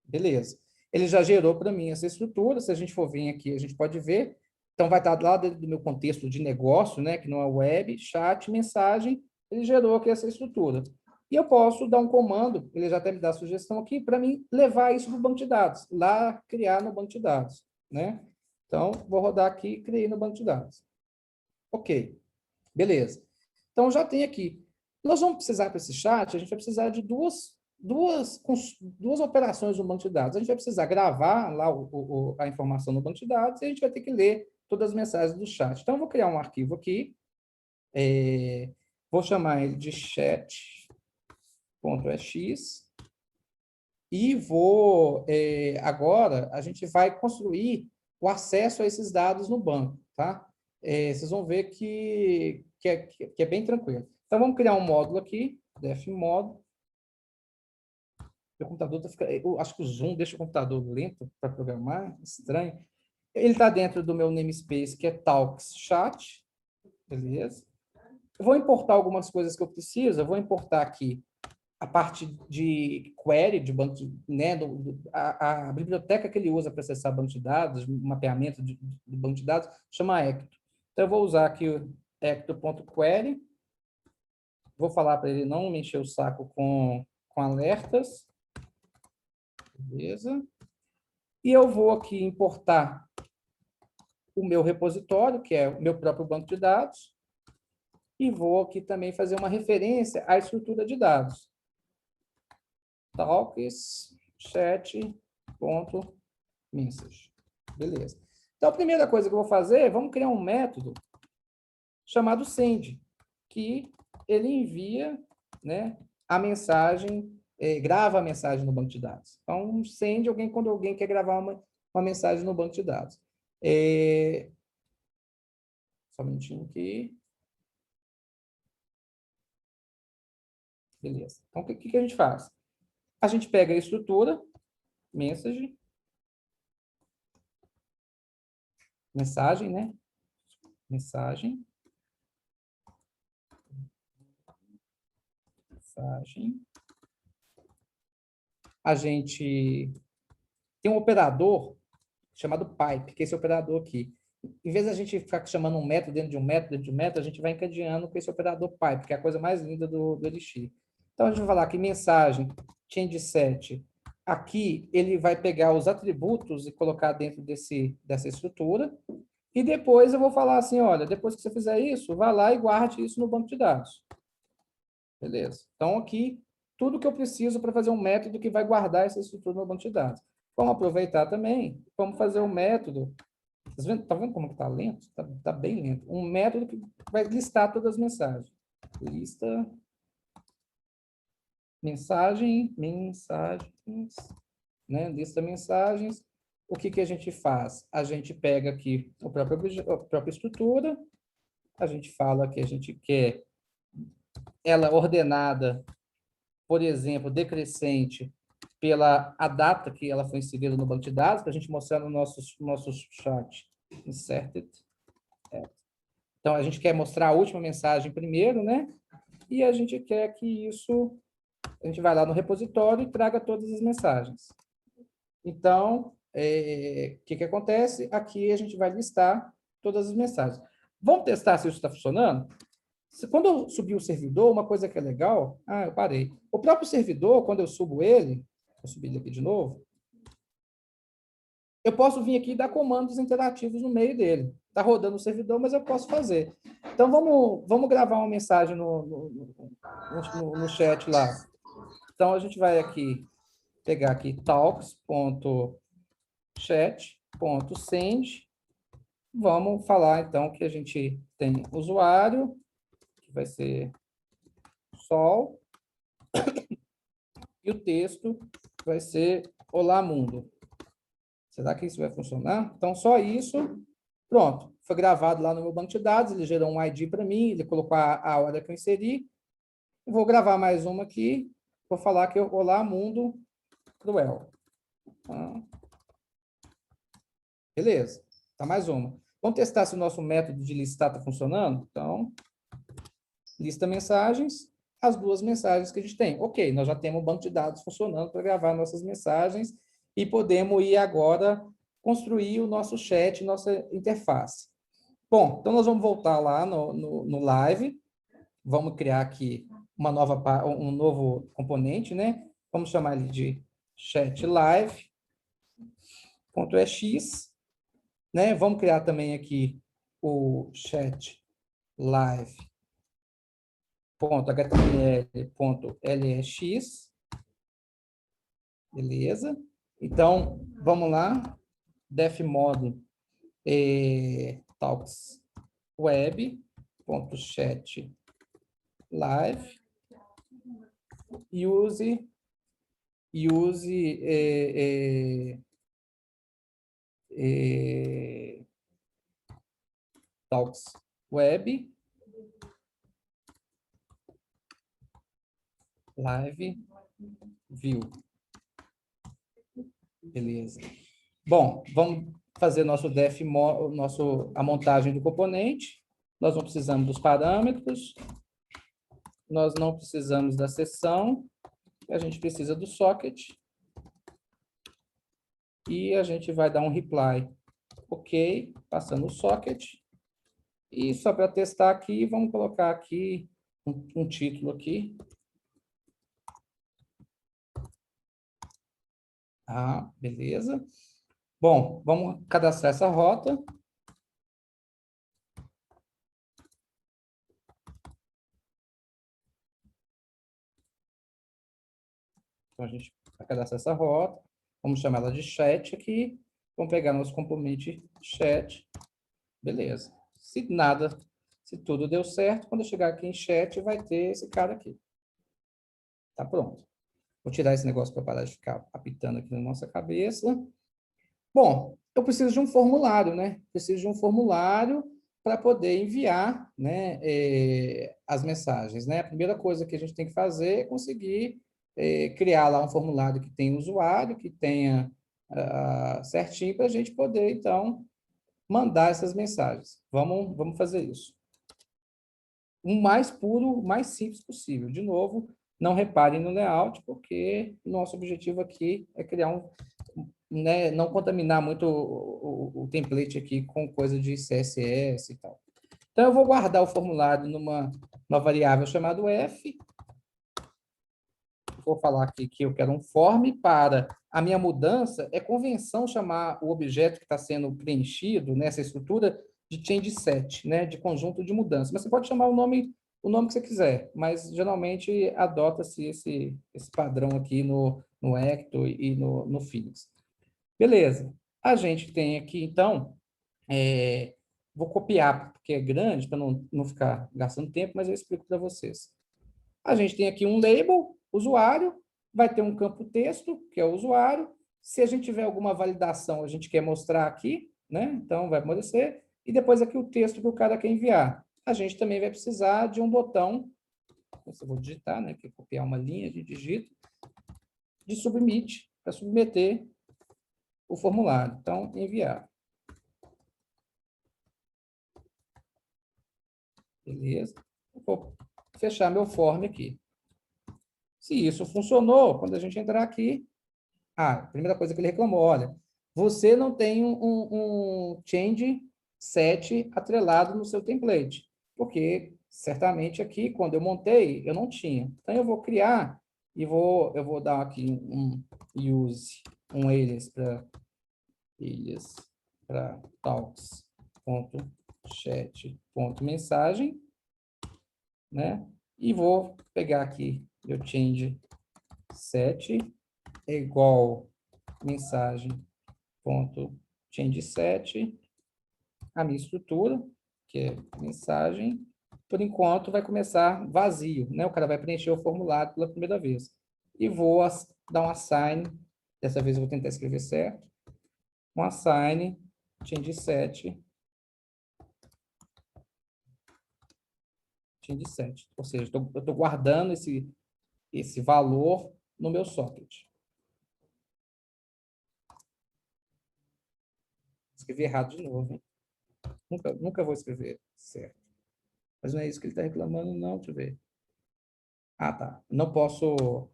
Beleza. Ele já gerou para mim essa estrutura. Se a gente for vir aqui, a gente pode ver. Então, vai estar lá dentro do meu contexto de negócio, né, que não é web, chat, mensagem. Ele gerou aqui essa estrutura. E eu posso dar um comando, ele já até me dá a sugestão aqui, para mim levar isso para o banco de dados, lá criar no banco de dados, né? Então, vou rodar aqui e criei no banco de dados. Ok, beleza. Então, já tem aqui. Nós vamos precisar para esse chat, a gente vai precisar de duas operações no banco de dados. A gente vai precisar gravar lá a informação no banco de dados e a gente vai ter que ler todas as mensagens do chat. Então, eu vou criar um arquivo aqui, vou chamar ele de chat.ex e agora, a gente vai construir o acesso a esses dados no banco, tá? Vocês vão ver que é bem tranquilo. Então, vamos criar um módulo aqui, def módulo. Meu computador eu acho que o Zoom deixa o computador lento para programar, estranho. Ele está dentro do meu namespace, que é Talks Chat, beleza? Eu vou importar algumas coisas que eu preciso, eu vou importar aqui a parte de query, de banco de, né, a biblioteca que ele usa para acessar banco de dados, mapeamento de banco de dados, chama Ecto. Então, eu vou usar aqui o ecto.query, vou falar para ele não me encher o saco com alertas, beleza? E eu vou aqui importar o meu repositório, que é o meu próprio banco de dados, e vou aqui também fazer uma referência à estrutura de dados. Talks, chat, ponto, message. Beleza. Então, a primeira coisa que eu vou fazer, vamos criar um método chamado send, que ele envia, né, a mensagem, grava a mensagem no banco de dados. Então, send quando alguém quer gravar uma mensagem no banco de dados. Só um minutinho aqui. Beleza. Então, o que a gente faz? A gente pega a estrutura, message, mensagem, né? Mensagem. A gente tem um operador chamado pipe, que é esse operador aqui. Em vez da gente ficar chamando um método dentro de um método, dentro de um método, a gente vai encadeando com esse operador pipe, que é a coisa mais linda do Elixir. Então, a gente vai falar que mensagem, change set, aqui ele vai pegar os atributos e colocar dentro dessa estrutura, e depois eu vou falar assim, olha, depois que você fizer isso, vá lá e guarde isso no banco de dados. Beleza? Então, aqui, tudo que eu preciso para fazer um método que vai guardar essa estrutura no banco de dados. Vamos aproveitar também, vamos fazer um método. Tá vendo como está lento? Tá bem lento. Um método que vai listar todas as mensagens. Lista, mensagens, né? Lista mensagens. O que a gente faz? A gente pega aqui a própria estrutura, a gente fala que a gente quer ela ordenada, por exemplo, decrescente, pela a data que ela foi inserida no banco de dados, para a gente mostrar no nosso chat. Inserted. Então, a gente quer mostrar a última mensagem primeiro, né? E a gente quer que isso... A gente vai lá no repositório e traga todas as mensagens. Então, o que acontece? Aqui a gente vai listar todas as mensagens. Vamos testar se isso está funcionando? Quando eu subir o servidor, uma coisa que é legal... Ah, eu parei. O próprio servidor, quando eu subo ele... Vou subir ele aqui de novo. Eu posso vir aqui e dar comandos interativos no meio dele. Está rodando o servidor, mas eu posso fazer. Então, vamos gravar uma mensagem no chat lá. Então, a gente vai aqui, pegar aqui talks.chat.send. Vamos falar, então, que a gente tem usuário, que vai ser Sol, e o texto vai ser Olá, mundo. Será que isso vai funcionar? Então, só isso. Pronto. Foi gravado lá no meu banco de dados, ele gerou um ID para mim, ele colocou a hora que eu inseri. Eu vou gravar mais uma aqui. Vou falar que Olá, mundo cruel. Tá. Beleza. Tá mais uma. Vamos testar se o nosso método de listar está funcionando? Então, lista mensagens, as duas mensagens que a gente tem. Ok, nós já temos o banco de dados funcionando para gravar nossas mensagens e podemos ir agora construir o nosso chat, nossa interface. Bom, então nós vamos voltar lá no Live, vamos criar aqui um novo componente, né? Vamos chamar ele de chatLive.ex, né? Vamos criar também aqui o chatlive.html.lx, beleza? Então, vamos lá, def modo talks web.chat live, use talks web live view. Beleza. Bom, vamos fazer nosso a montagem do componente. Nós não precisamos dos parâmetros. Nós não precisamos da seção. A gente precisa do socket. E a gente vai dar um reply. Ok, passando o socket. E só para testar aqui, vamos colocar aqui um título aqui. Ah, beleza. Bom, vamos cadastrar essa rota. Então, a gente vai cadastrar essa rota. Vamos chamar ela de chat aqui. Vamos pegar nosso componente chat. Beleza. Se tudo deu certo, quando eu chegar aqui em chat, vai ter esse cara aqui. Tá pronto. Vou tirar esse negócio para parar de ficar apitando aqui na nossa cabeça. Bom, eu preciso de um formulário, né? Preciso de um formulário para poder enviar, né, as mensagens, né? A primeira coisa que a gente tem que fazer é conseguir criar lá um formulário que tenha usuário, que tenha certinho para a gente poder, então, mandar essas mensagens. Vamos fazer isso. O mais puro, o mais simples possível. De novo, não reparem no layout, porque o nosso objetivo aqui é criar né, não contaminar muito o template aqui com coisa de CSS e tal. Então, eu vou guardar o formulário numa variável chamada f. Vou falar aqui que eu quero um form para a minha mudança. É convenção chamar o objeto que está sendo preenchido, nessa estrutura, de change set, né, de conjunto de mudança. Mas você pode chamar o nome que você quiser, mas geralmente adota-se esse padrão aqui no Ecto e no Phoenix. Beleza. A gente tem aqui, então, vou copiar, porque é grande, para não ficar gastando tempo, mas eu explico para vocês. A gente tem aqui um label, usuário, vai ter um campo texto, que é o usuário. Se a gente tiver alguma validação, a gente quer mostrar aqui, né? Então, vai aparecer. E depois aqui o texto que o cara quer enviar. A gente também vai precisar de um botão, eu vou digitar, né? Que é copiar uma linha de digito, de submit, para submeter o formulário. Então, enviar. Beleza. Vou fechar meu form aqui. Se isso funcionou, quando a gente entrar aqui, a primeira coisa que ele reclamou, olha, você não tem um change set atrelado no seu template, porque certamente aqui, quando eu montei, eu não tinha. Então, eu vou criar e eu vou dar aqui um use, um alias para talks.chat.mensagem, né? E vou pegar aqui meu change set é igual mensagem.changeSet, a minha estrutura, que é mensagem, por enquanto vai começar vazio, né? O cara vai preencher o formulário pela primeira vez. E vou dar um assign, dessa vez eu vou tentar escrever certo, um assign changeSet, ou seja, eu estou guardando esse valor no meu socket. Escrevi errado de novo, hein? Nunca vou escrever certo. Mas não é isso que ele está reclamando, não. Deixa eu ver. Ah, tá. Não posso...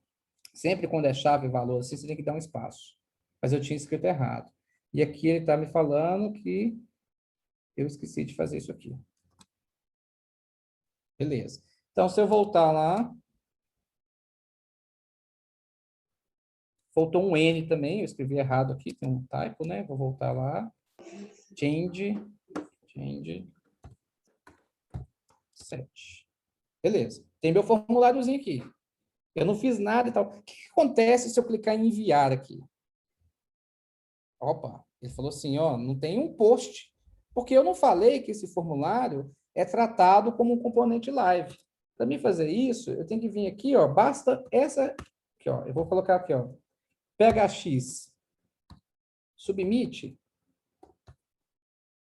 Sempre quando é chave valor assim, você tem que dar um espaço. Mas eu tinha escrito errado. E aqui ele está me falando que eu esqueci de fazer isso aqui. Beleza. Então, se eu voltar lá... Faltou um N também, eu escrevi errado aqui, tem um typo, né? Vou voltar lá. Change set. Beleza. Tem meu formuláriozinho aqui. Eu não fiz nada e tal. O que acontece se eu clicar em enviar aqui? Opa, ele falou assim, ó, não tem um post. Porque eu não falei que esse formulário é tratado como um componente live. Para mim fazer isso, eu tenho que vir aqui, ó, basta essa... Aqui, ó, eu vou colocar aqui, ó, phx submit.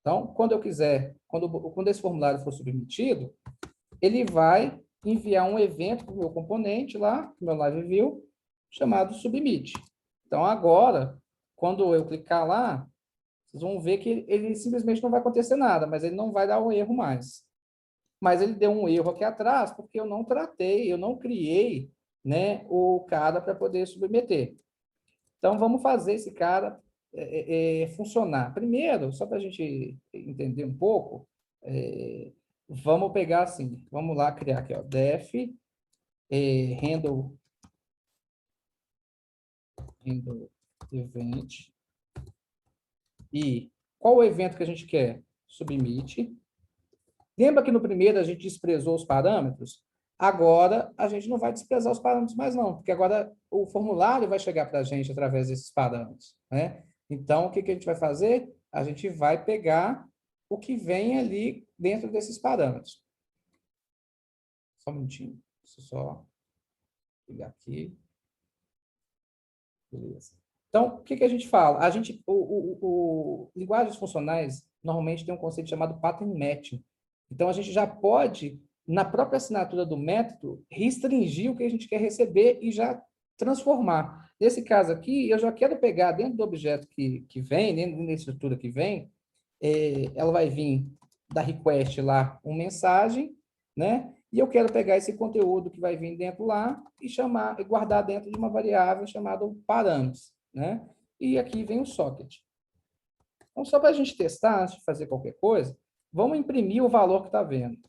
Então, quando eu quiser, quando esse formulário for submetido, ele vai enviar um evento para o meu componente lá, no meu live view, chamado submit. Então, agora, quando eu clicar lá, vocês vão ver que ele simplesmente não vai acontecer nada, mas ele não vai dar um erro mais. Mas ele deu um erro aqui atrás, porque eu não tratei, eu não criei, né, o cara para poder submeter. Então, vamos fazer esse cara funcionar. Primeiro, só para a gente entender um pouco, vamos pegar assim, vamos lá criar aqui, ó, def handle event. E qual o evento que a gente quer? Submit. Lembra que no primeiro a gente desprezou os parâmetros? Agora a gente não vai desprezar os parâmetros mais não, porque agora o formulário vai chegar para a gente através desses parâmetros, né? Então, o que a gente vai fazer? A gente vai pegar o que vem ali dentro desses parâmetros. Só um minutinho. Deixa eu só pegar aqui. Beleza. Então, o que a gente fala? Linguagens funcionais normalmente tem um conceito chamado pattern matching. Então, a gente já pode, na própria assinatura do método, restringir o que a gente quer receber e já transformar. Nesse caso aqui, eu já quero pegar dentro do objeto que vem, dentro da estrutura que vem, ela vai vir da request lá uma mensagem, né? E eu quero pegar esse conteúdo que vai vir dentro lá e chamar, e guardar dentro de uma variável chamada parâmetros, né? E aqui vem o socket. Então, só para a gente testar, antes de fazer qualquer coisa, vamos imprimir o valor que está vindo.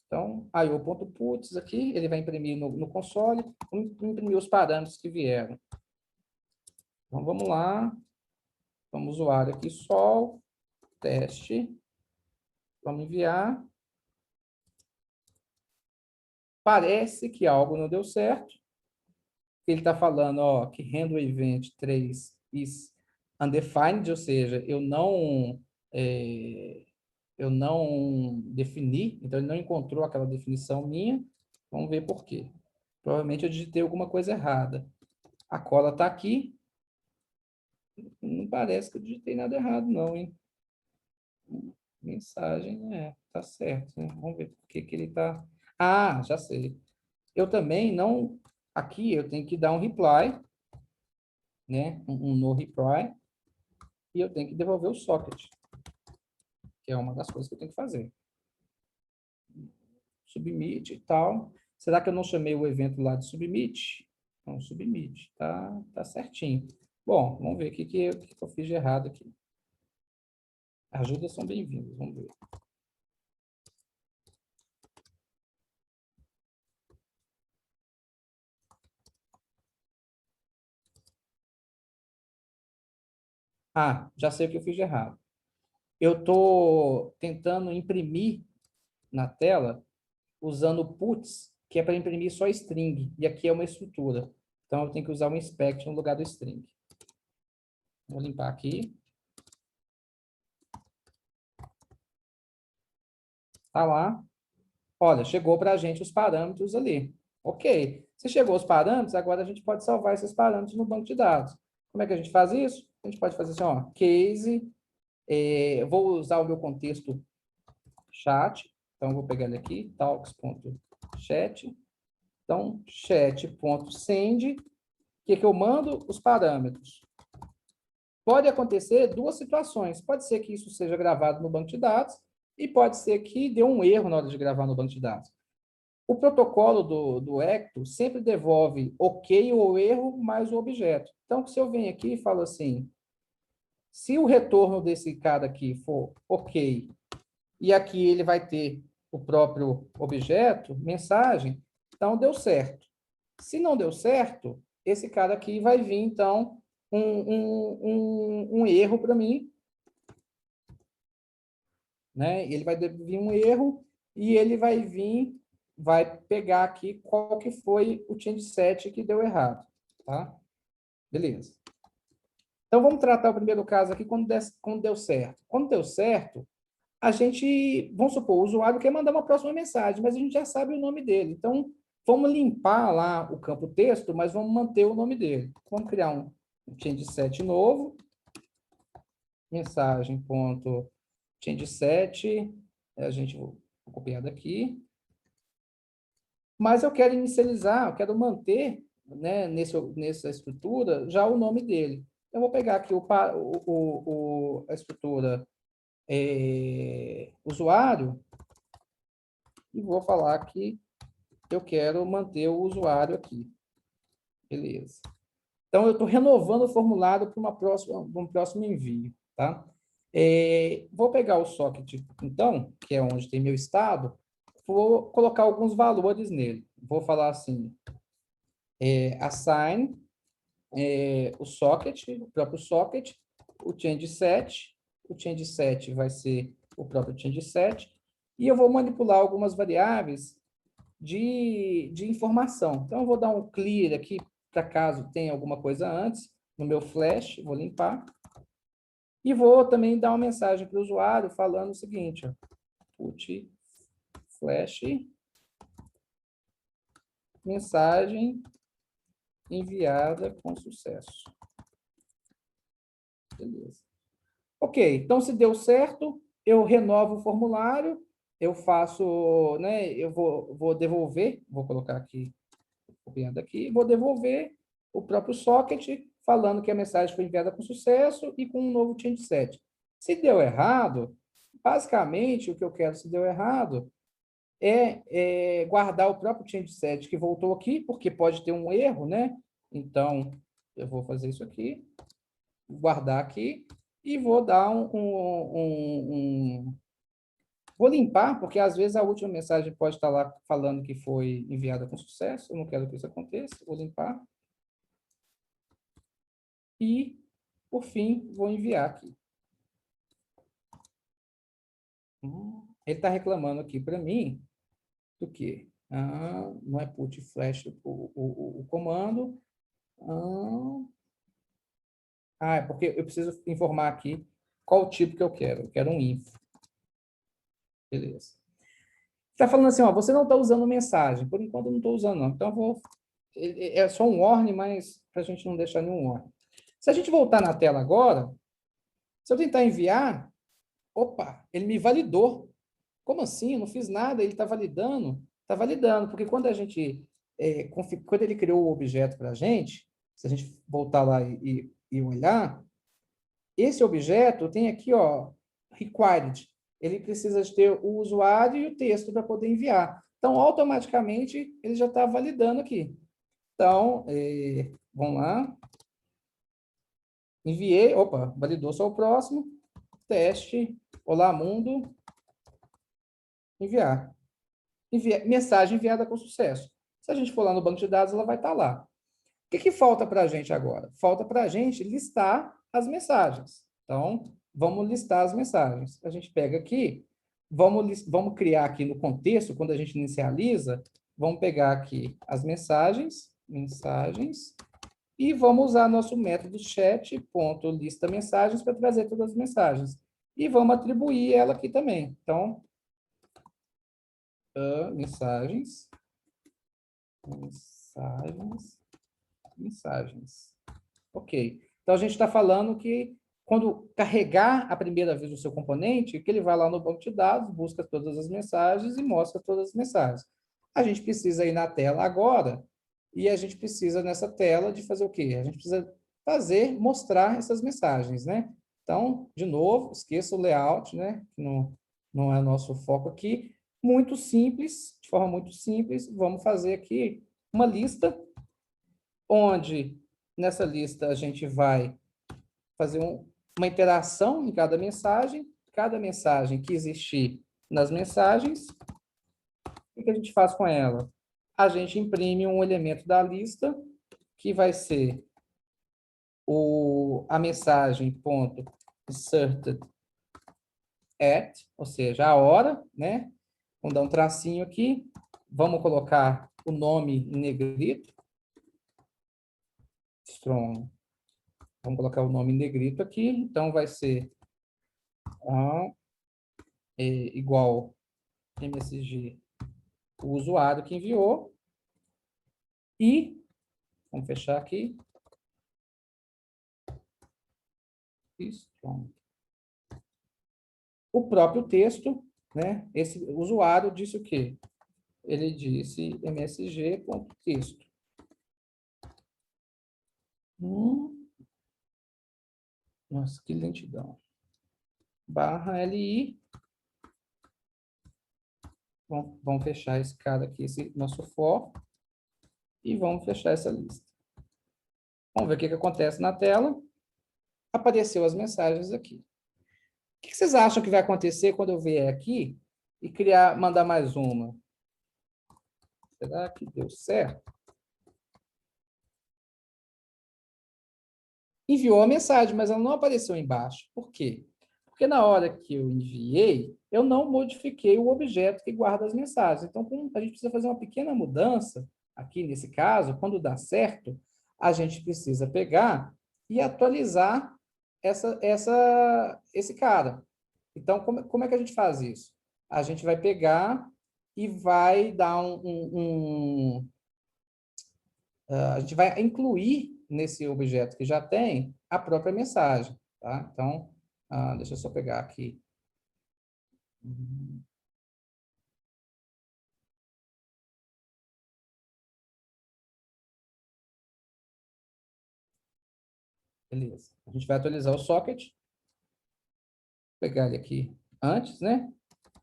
Então, io.puts aqui, ele vai imprimir no console, vamos imprimir os parâmetros que vieram. Então, vamos lá. Vamos usuário aqui, sol, teste. Vamos enviar. Parece que algo não deu certo. Ele está falando, ó, que handle event 3 is undefined, ou seja, eu não defini, então ele não encontrou aquela definição minha. Vamos ver por quê. Provavelmente eu digitei alguma coisa errada. A cola está aqui. Não parece que eu digitei nada errado, não, hein? Mensagem, tá certo, né? Vamos ver por que ele está... Ah, já sei. Eu também não... Aqui eu tenho que dar um reply, né? Um no reply, e eu tenho que devolver o socket, que é uma das coisas que eu tenho que fazer. Submit e tal. Será que eu não chamei o evento lá de submit? Não, submit, tá certinho. Bom, vamos ver o que eu fiz de errado aqui. Ajudas são bem-vindas, vamos ver. Ah, já sei o que eu fiz de errado. Eu estou tentando imprimir na tela usando puts, que é para imprimir só string, e aqui é uma estrutura. Então, eu tenho que usar o inspect no lugar do string. Vou limpar aqui. Tá lá. Olha, chegou para a gente os parâmetros ali. Ok. Se chegou os parâmetros, agora a gente pode salvar esses parâmetros no banco de dados. Como é que a gente faz isso? A gente pode fazer assim, ó, case, vou usar o meu contexto chat, então eu vou pegar ele aqui, talks.chat. Então, chat.send, o que eu mando? Os parâmetros. Pode acontecer duas situações. Pode ser que isso seja gravado no banco de dados e pode ser que dê um erro na hora de gravar no banco de dados. O protocolo do Ecto sempre devolve ok ou erro mais o objeto. Então, se eu venho aqui e falo assim, se o retorno desse cara aqui for ok, e aqui ele vai ter o próprio objeto, mensagem, então deu certo. Se não deu certo, esse cara aqui vai vir, então, um erro para mim, né? Ele vai vir um erro e ele vai pegar aqui qual que foi o change set que deu errado, tá? Beleza. Então, vamos tratar o primeiro caso aqui quando deu certo. Quando deu certo, a gente, vamos supor, o usuário quer mandar uma próxima mensagem, mas a gente já sabe o nome dele. Então, vamos limpar lá o campo texto, mas vamos manter o nome dele. Vamos criar um change set novo, mensagem.change set, a gente vou copiar daqui. Mas eu quero inicializar, eu quero manter, né, nessa estrutura já o nome dele. Eu vou pegar aqui a estrutura usuário e vou falar que eu quero manter o usuário aqui. Beleza. Então, eu estou renovando o formulário para um próximo envio. Tá? Vou pegar o socket, então, que é onde tem meu estado, vou colocar alguns valores nele. Vou falar assim, assign o socket, o próprio socket, o change set vai ser o próprio change set, e eu vou manipular algumas variáveis de informação. Então, eu vou dar um clear aqui, para caso tenha alguma coisa antes, no meu flash, vou limpar. E vou também dar uma mensagem para o usuário falando o seguinte, ó, put flash, mensagem enviada com sucesso. Beleza. Ok, então se deu certo, eu renovo o formulário, eu faço, né, eu vou devolver, vou colocar aqui, copiando aqui, vou devolver o próprio socket, falando que a mensagem foi enviada com sucesso e com um novo change set. Se deu errado, basicamente, o que eu quero se deu errado é guardar o próprio change set que voltou aqui, porque pode ter um erro, né? Então, eu vou fazer isso aqui, guardar aqui, e vou dar Vou limpar, porque às vezes a última mensagem pode estar lá falando que foi enviada com sucesso, eu não quero que isso aconteça, vou limpar. E, por fim, vou enviar aqui. Ele está reclamando aqui para mim do quê? Não é put flash o comando. É porque eu preciso informar aqui qual o tipo que eu quero. Eu quero um info. Beleza. Está falando assim, ó, você não está usando mensagem. Por enquanto eu não estou usando, não. Então eu vou... É só um warning, mas para a gente não deixar nenhum warning. Se a gente voltar na tela agora, se eu tentar enviar, opa, ele me validou. Como assim? Eu não fiz nada, ele está validando? Está validando, porque quando a gente... quando ele criou o objeto para a gente, se a gente voltar lá e olhar, esse objeto tem aqui, ó, required. Ele precisa de ter o usuário e o texto para poder enviar. Então, automaticamente, ele já está validando aqui. Então, vamos lá. Enviei, opa, validou só o próximo. Teste, olá mundo, enviar. Mensagem enviada com sucesso. Se a gente for lá no banco de dados, ela vai estar lá. O que falta para a gente agora? Falta para a gente listar as mensagens. Então, vamos listar as mensagens. A gente pega aqui, vamos criar aqui no contexto, quando a gente inicializa, vamos pegar aqui as mensagens, e vamos usar nosso método chat.lista-mensagens para trazer todas as mensagens. E vamos atribuir ela aqui também. Então, mensagens. Ok. Então, a gente está falando que quando carregar a primeira vez o seu componente, que ele vai lá no banco de dados, busca todas as mensagens e mostra todas as mensagens. A gente precisa ir na tela agora e a gente precisa, nessa tela, de fazer o quê? A gente precisa mostrar essas mensagens, né? Então, de novo, esqueça o layout, né? Que não é o nosso foco aqui. Muito simples, de forma muito simples, vamos fazer aqui uma lista, onde nessa lista a gente vai fazer uma interação em cada mensagem que existir nas mensagens, o que a gente faz com ela? A gente imprime um elemento da lista, que vai ser a mensagem ponto inserted at, ou seja, a hora, né? Vamos dar um tracinho aqui, vamos colocar o nome em negrito, strong. Vamos colocar o nome em negrito aqui, então vai ser igual MSG, o usuário que enviou, e, vamos fechar aqui, strong. O próprio texto, né? Esse usuário disse o quê? Ele disse msg.texto. Nossa, que lentidão. /li. Vamos fechar esse cara aqui, esse nosso for, e vamos fechar essa lista. Vamos ver o que acontece na tela. Apareceu as mensagens aqui. O que vocês acham que vai acontecer quando eu vier aqui e mandar mais uma? Será que deu certo? Enviou a mensagem, mas ela não apareceu embaixo. Por quê? Porque na hora que eu enviei, eu não modifiquei o objeto que guarda as mensagens. Então, a gente precisa fazer uma pequena mudança, aqui nesse caso, quando dá certo, a gente precisa pegar e atualizar esse cara. Então, como é que a gente faz isso? A gente vai pegar e vai dar a gente vai incluir nesse objeto que já tem a própria mensagem, tá? Então, deixa eu só pegar aqui. Beleza. A gente vai atualizar o socket. Vou pegar ele aqui antes, né?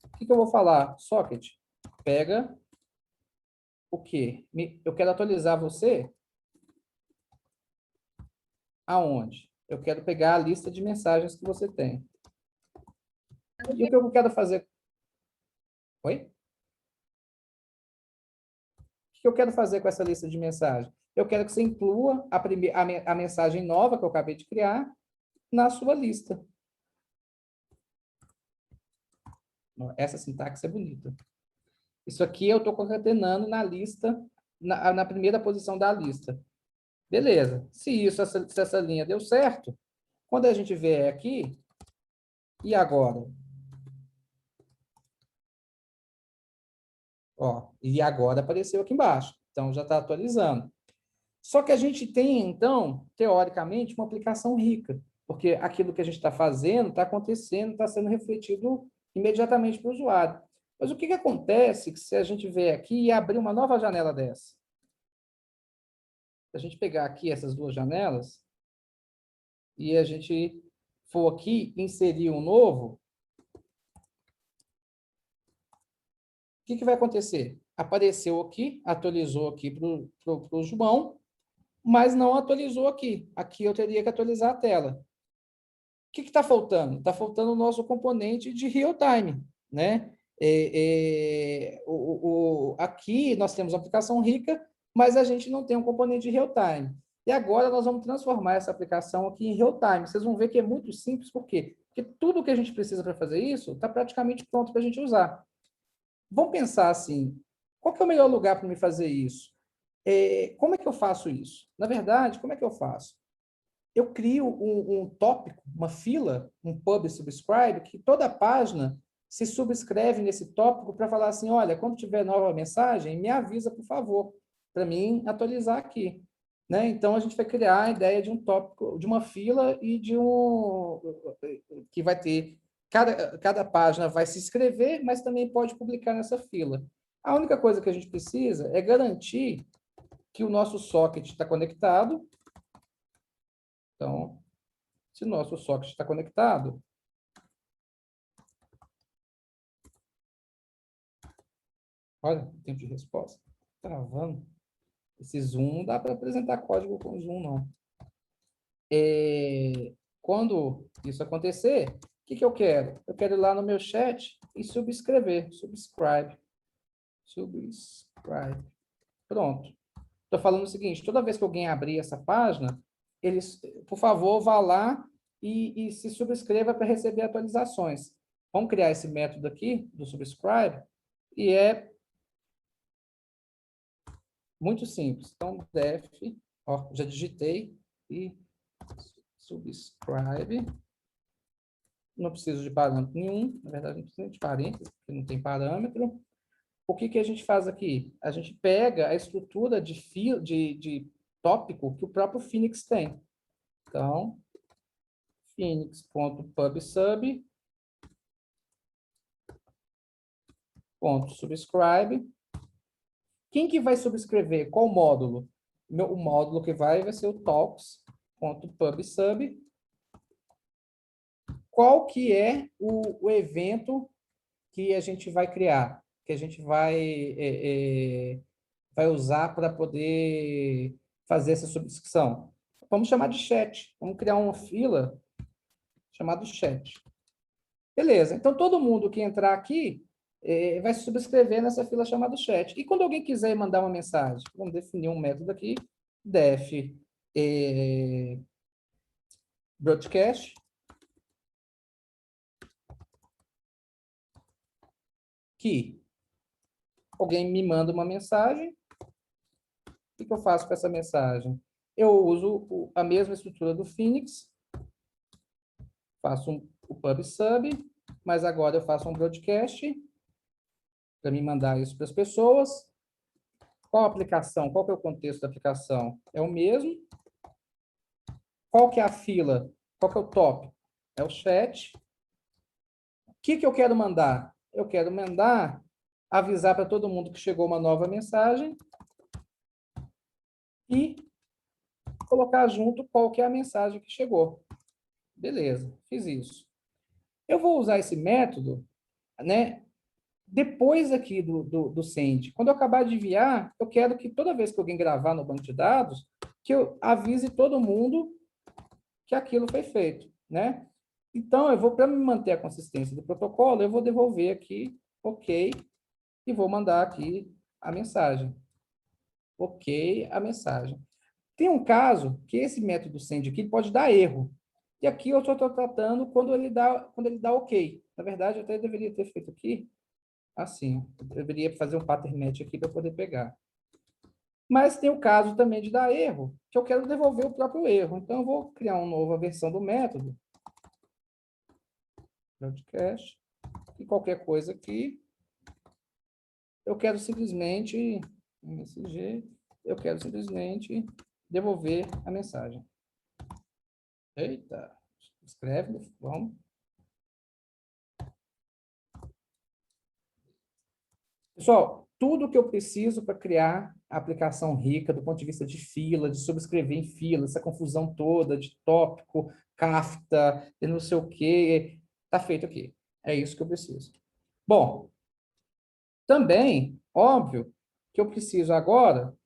O que eu vou falar? Socket, pega o quê? Eu quero atualizar você aonde? Eu quero pegar a lista de mensagens que você tem. E o que eu quero fazer? Oi? O que eu quero fazer com essa lista de mensagens? Eu quero que você inclua a mensagem nova que eu acabei de criar na sua lista. Essa sintaxe é bonita. Isso aqui eu estou concatenando na lista, na primeira posição da lista. Beleza. Se essa linha deu certo, quando a gente vier aqui, e agora? Ó, e agora apareceu aqui embaixo. Então, já está atualizando. Só que a gente tem, então, teoricamente, uma aplicação rica, porque aquilo que a gente está fazendo está acontecendo, está sendo refletido imediatamente para o usuário. Mas o que acontece se a gente vier aqui e abrir uma nova janela dessa? Se a gente pegar aqui essas duas janelas e a gente for aqui inserir um novo, o que vai acontecer? Apareceu aqui, atualizou aqui para o João, mas não atualizou aqui. Aqui eu teria que atualizar a tela. O que está faltando? Está faltando o nosso componente de real-time, né? Aqui nós temos uma aplicação rica, mas a gente não tem um componente de real-time. E agora nós vamos transformar essa aplicação aqui em real-time. Vocês vão ver que é muito simples, por quê? Porque tudo que a gente precisa para fazer isso está praticamente pronto para a gente usar. Vamos pensar assim, qual que é o melhor lugar para me fazer isso? Como é que eu faço isso? Na verdade, como é que eu faço? Eu crio um tópico, uma fila, um pub subscribe, que toda a página se subscreve nesse tópico para falar assim, olha, quando tiver nova mensagem, me avisa, por favor, para mim atualizar aqui. Né? Então, a gente vai criar a ideia de um tópico, de uma fila e de que vai ter... Cada página vai se inscrever, mas também pode publicar nessa fila. A única coisa que a gente precisa é garantir que o nosso socket está conectado. Então, se o nosso socket está conectado, olha o tempo de resposta, travando. Esse zoom não dá para apresentar código com zoom, não. Quando isso acontecer, o que eu quero? Eu quero ir lá no meu chat e subscrever. Subscribe. Pronto. Estou falando o seguinte, toda vez que alguém abrir essa página, eles, por favor, vá lá e se subscreva para receber atualizações. Vamos criar esse método aqui, do subscribe, e é muito simples. Então, def, ó, já digitei, e subscribe. Não preciso de parâmetro nenhum, na verdade, não precisa de parênteses, porque não tem parâmetro. O que a gente faz aqui? A gente pega a estrutura de tópico que o próprio Phoenix tem. Então, phoenix.pubsub .subscribe. Quem que vai subscrever? Qual módulo? O módulo que vai ser o talks.pubsub. Qual que é o evento que a gente vai criar? Que a gente vai usar para poder fazer essa subscrição? Vamos chamar de chat. Vamos criar uma fila chamada chat. Beleza. Então, todo mundo que entrar aqui vai se subscrever nessa fila chamada chat. E quando alguém quiser mandar uma mensagem, vamos definir um método aqui, def broadcast, que alguém me manda uma mensagem, o que eu faço com essa mensagem? eu uso a mesma estrutura do Phoenix, faço o pub/sub, mas agora eu faço um broadcast para me mandar isso para as pessoas. Qual a aplicação? Qual que é o contexto da aplicação? É o mesmo. Qual que é a fila? Qual que é o top? É o chat. O que eu quero mandar? Eu quero mandar avisar para todo mundo que chegou uma nova mensagem e colocar junto qual que é a mensagem que chegou. Beleza, fiz isso. Eu vou usar esse método, né, depois aqui do send. Quando eu acabar de enviar, eu quero que toda vez que alguém gravar no banco de dados, que eu avise todo mundo que aquilo foi feito, né? Então, eu vou, para me manter a consistência do protocolo, eu vou devolver aqui, ok, e vou mandar aqui a mensagem. Ok, a mensagem. Tem um caso que esse método send aqui pode dar erro. E aqui eu estou tratando quando ele dá ok. Na verdade, eu até deveria ter feito aqui assim. Eu deveria fazer um pattern match aqui para poder pegar. Mas tem o caso também de dar erro, que eu quero devolver o próprio erro. Então, eu vou criar uma nova versão do método. Broadcast. E qualquer coisa aqui. Eu quero simplesmente MSG, eu quero simplesmente devolver a mensagem. Eita, escreve, vamos. Pessoal, tudo que eu preciso para criar a aplicação rica do ponto de vista de fila, de subscrever em fila, essa confusão toda de tópico, Kafka, e não sei o quê, está feito aqui. É isso que eu preciso. Bom, também, óbvio, que eu preciso agora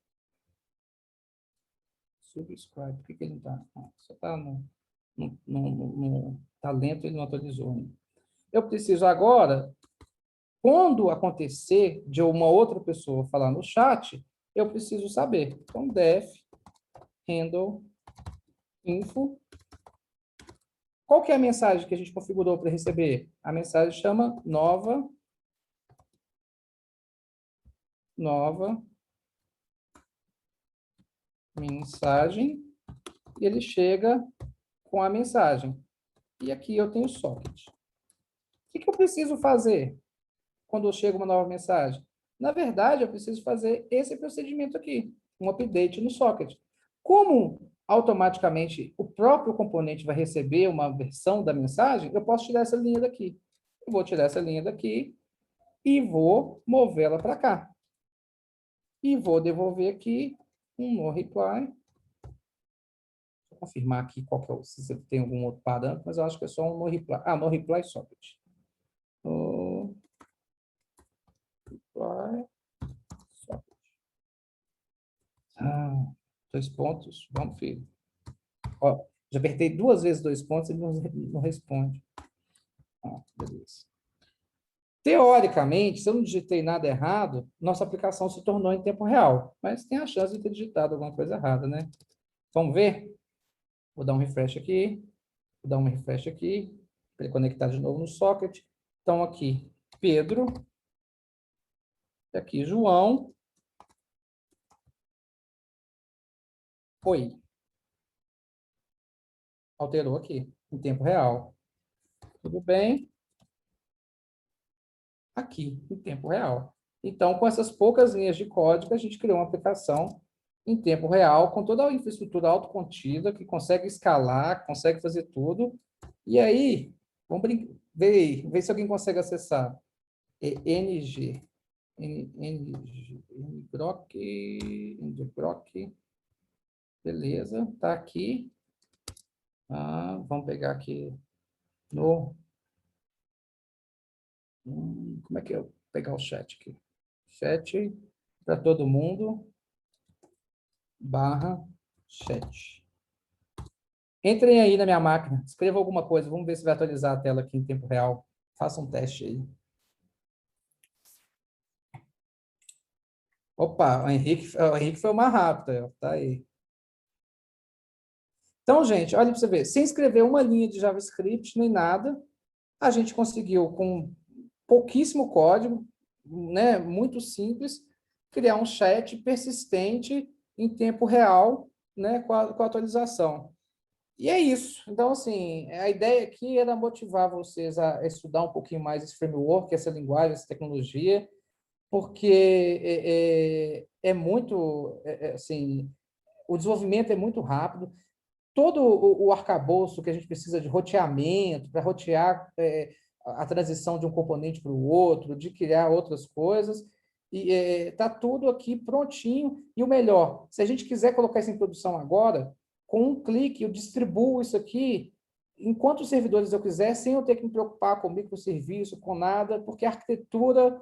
subscribe. Por que ele não está? Só está no talento, ele não atualizou ainda. Eu preciso agora, quando acontecer de uma outra pessoa falar no chat, eu preciso saber. Então, def handle info. Qual que é a mensagem que a gente configurou para receber? A mensagem chama nova mensagem, e ele chega com a mensagem. E aqui eu tenho socket. O que eu preciso fazer quando chega uma nova mensagem? Na verdade, eu preciso fazer esse procedimento aqui, um update no socket. Como automaticamente o próprio componente vai receber uma versão da mensagem, eu posso tirar essa linha daqui. Eu vou tirar essa linha daqui e vou movê-la para cá. E vou devolver aqui um no reply. Vou confirmar aqui qual que é se você tem algum outro parâmetro, mas eu acho que é só um no reply. Ah, no reply socket. No reply socket. Ah, 2 pontos. Vamos, filho. Ó, já apertei 2 vezes 2 pontos e não responde. Ah, beleza. Teoricamente, se eu não digitei nada errado, nossa aplicação se tornou em tempo real. Mas tem a chance de ter digitado alguma coisa errada, né? Vamos ver? Vou dar um refresh aqui. Vou dar um refresh aqui. Para ele conectar de novo no socket. Então, aqui, Pedro. Aqui, João. Oi. Alterou aqui, em tempo real. Tudo bem? Aqui, em tempo real. Então, com essas poucas linhas de código, a gente criou uma aplicação em tempo real, com toda a infraestrutura autocontida, que consegue escalar, consegue fazer tudo. E aí, vamos ver se alguém consegue acessar. NG, ngrok, beleza, tá aqui. Vamos pegar aqui no... como é que eu pegar o chat aqui? Chat para todo mundo, /chat. Entrem aí na minha máquina, escreva alguma coisa, vamos ver se vai atualizar a tela aqui em tempo real. Faça um teste aí. Opa, o Henrique foi o mais rápido, tá aí. Então, gente, olha para você ver, sem escrever uma linha de JavaScript nem nada, a gente conseguiu, com pouquíssimo código, né, muito simples, criar um chat persistente em tempo real né, com a atualização. E é isso. Então, assim, a ideia aqui era motivar vocês a estudar um pouquinho mais esse framework, essa linguagem, essa tecnologia, porque é muito, assim, o desenvolvimento é muito rápido. Todo o arcabouço que a gente precisa de roteamento, para rotear a transição de um componente para o outro, de criar outras coisas, e está tudo aqui prontinho. E o melhor, se a gente quiser colocar isso em produção agora, com um clique, eu distribuo isso aqui em quantos servidores eu quiser, sem eu ter que me preocupar com microserviço, com nada, porque a arquitetura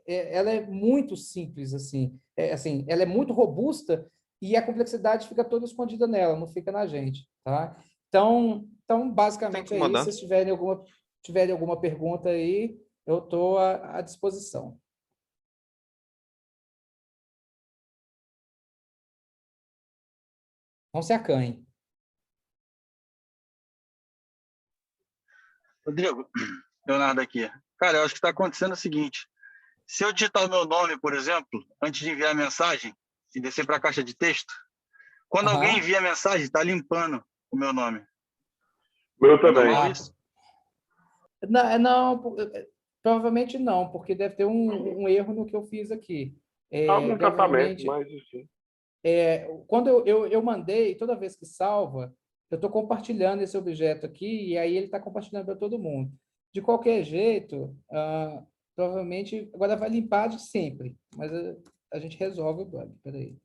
ela é muito simples, assim, ela é muito robusta e a complexidade fica toda escondida nela, não fica na gente, tá? Então basicamente é isso. Se vocês tiverem alguma pergunta aí, eu estou à disposição. Não se acanhe. Rodrigo, Leonardo aqui. Cara, eu acho que está acontecendo o seguinte. Se eu digitar o meu nome, por exemplo, antes de enviar a mensagem e descer para a caixa de texto, quando alguém envia a mensagem, está limpando o meu nome. Meu também. Não, provavelmente não, porque deve ter um erro no que eu fiz aqui. Algum tratamento, mas sim. Quando eu mandei, toda vez que salva, eu estou compartilhando esse objeto aqui, e aí ele está compartilhando para todo mundo. De qualquer jeito, provavelmente, agora vai limpar de sempre, mas a gente resolve o bug. Peraí.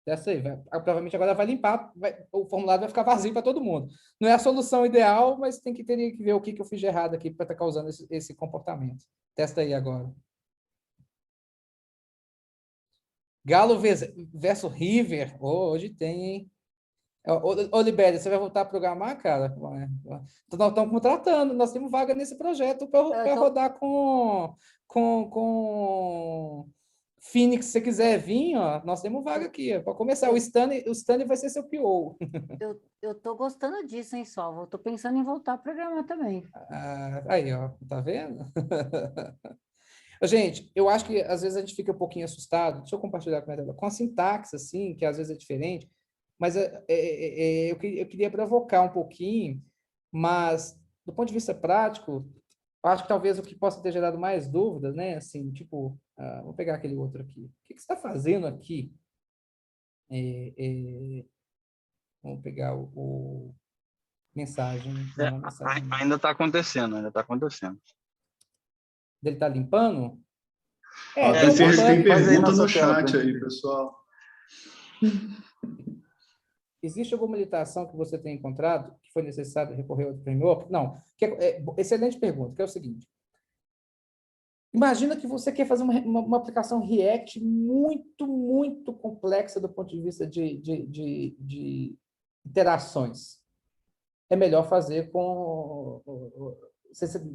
Essa aí, provavelmente agora vai limpar, o formulário vai ficar vazio para todo mundo. Não é a solução ideal, mas teria que ver o que eu fiz de errado aqui para estar causando esse comportamento. Testa aí agora. Galo versus River. Hoje tem, hein? Ô, Libéria, você vai voltar a programar, cara? Nós estamos contratando, nós temos vaga nesse projeto para rodar com Phoenix. Se você quiser vir, ó, nós temos vaga aqui. Para começar, o Stanley vai ser seu PO. Eu tô gostando disso, hein, Solva? Eu tô pensando em voltar a programar também. Aí, ó, tá vendo? Gente, eu acho que às vezes a gente fica um pouquinho assustado. Deixa eu compartilhar com a sintaxe, assim, que às vezes é diferente, mas eu queria provocar um pouquinho, mas do ponto de vista prático, eu acho que talvez o que possa ter gerado mais dúvidas, né? Assim, tipo, vou pegar aquele outro aqui. O que você está fazendo aqui? Vamos pegar o mensagem. Não, mensagem não. Ainda está acontecendo, Ele está limpando? Tem pergunta no chat aí, pessoal. Existe alguma limitação que você tenha encontrado que foi necessário recorrer ao framework? Não. Excelente pergunta, que é o seguinte. Imagina que você quer fazer uma aplicação React muito, muito complexa do ponto de vista de interações. É melhor fazer com...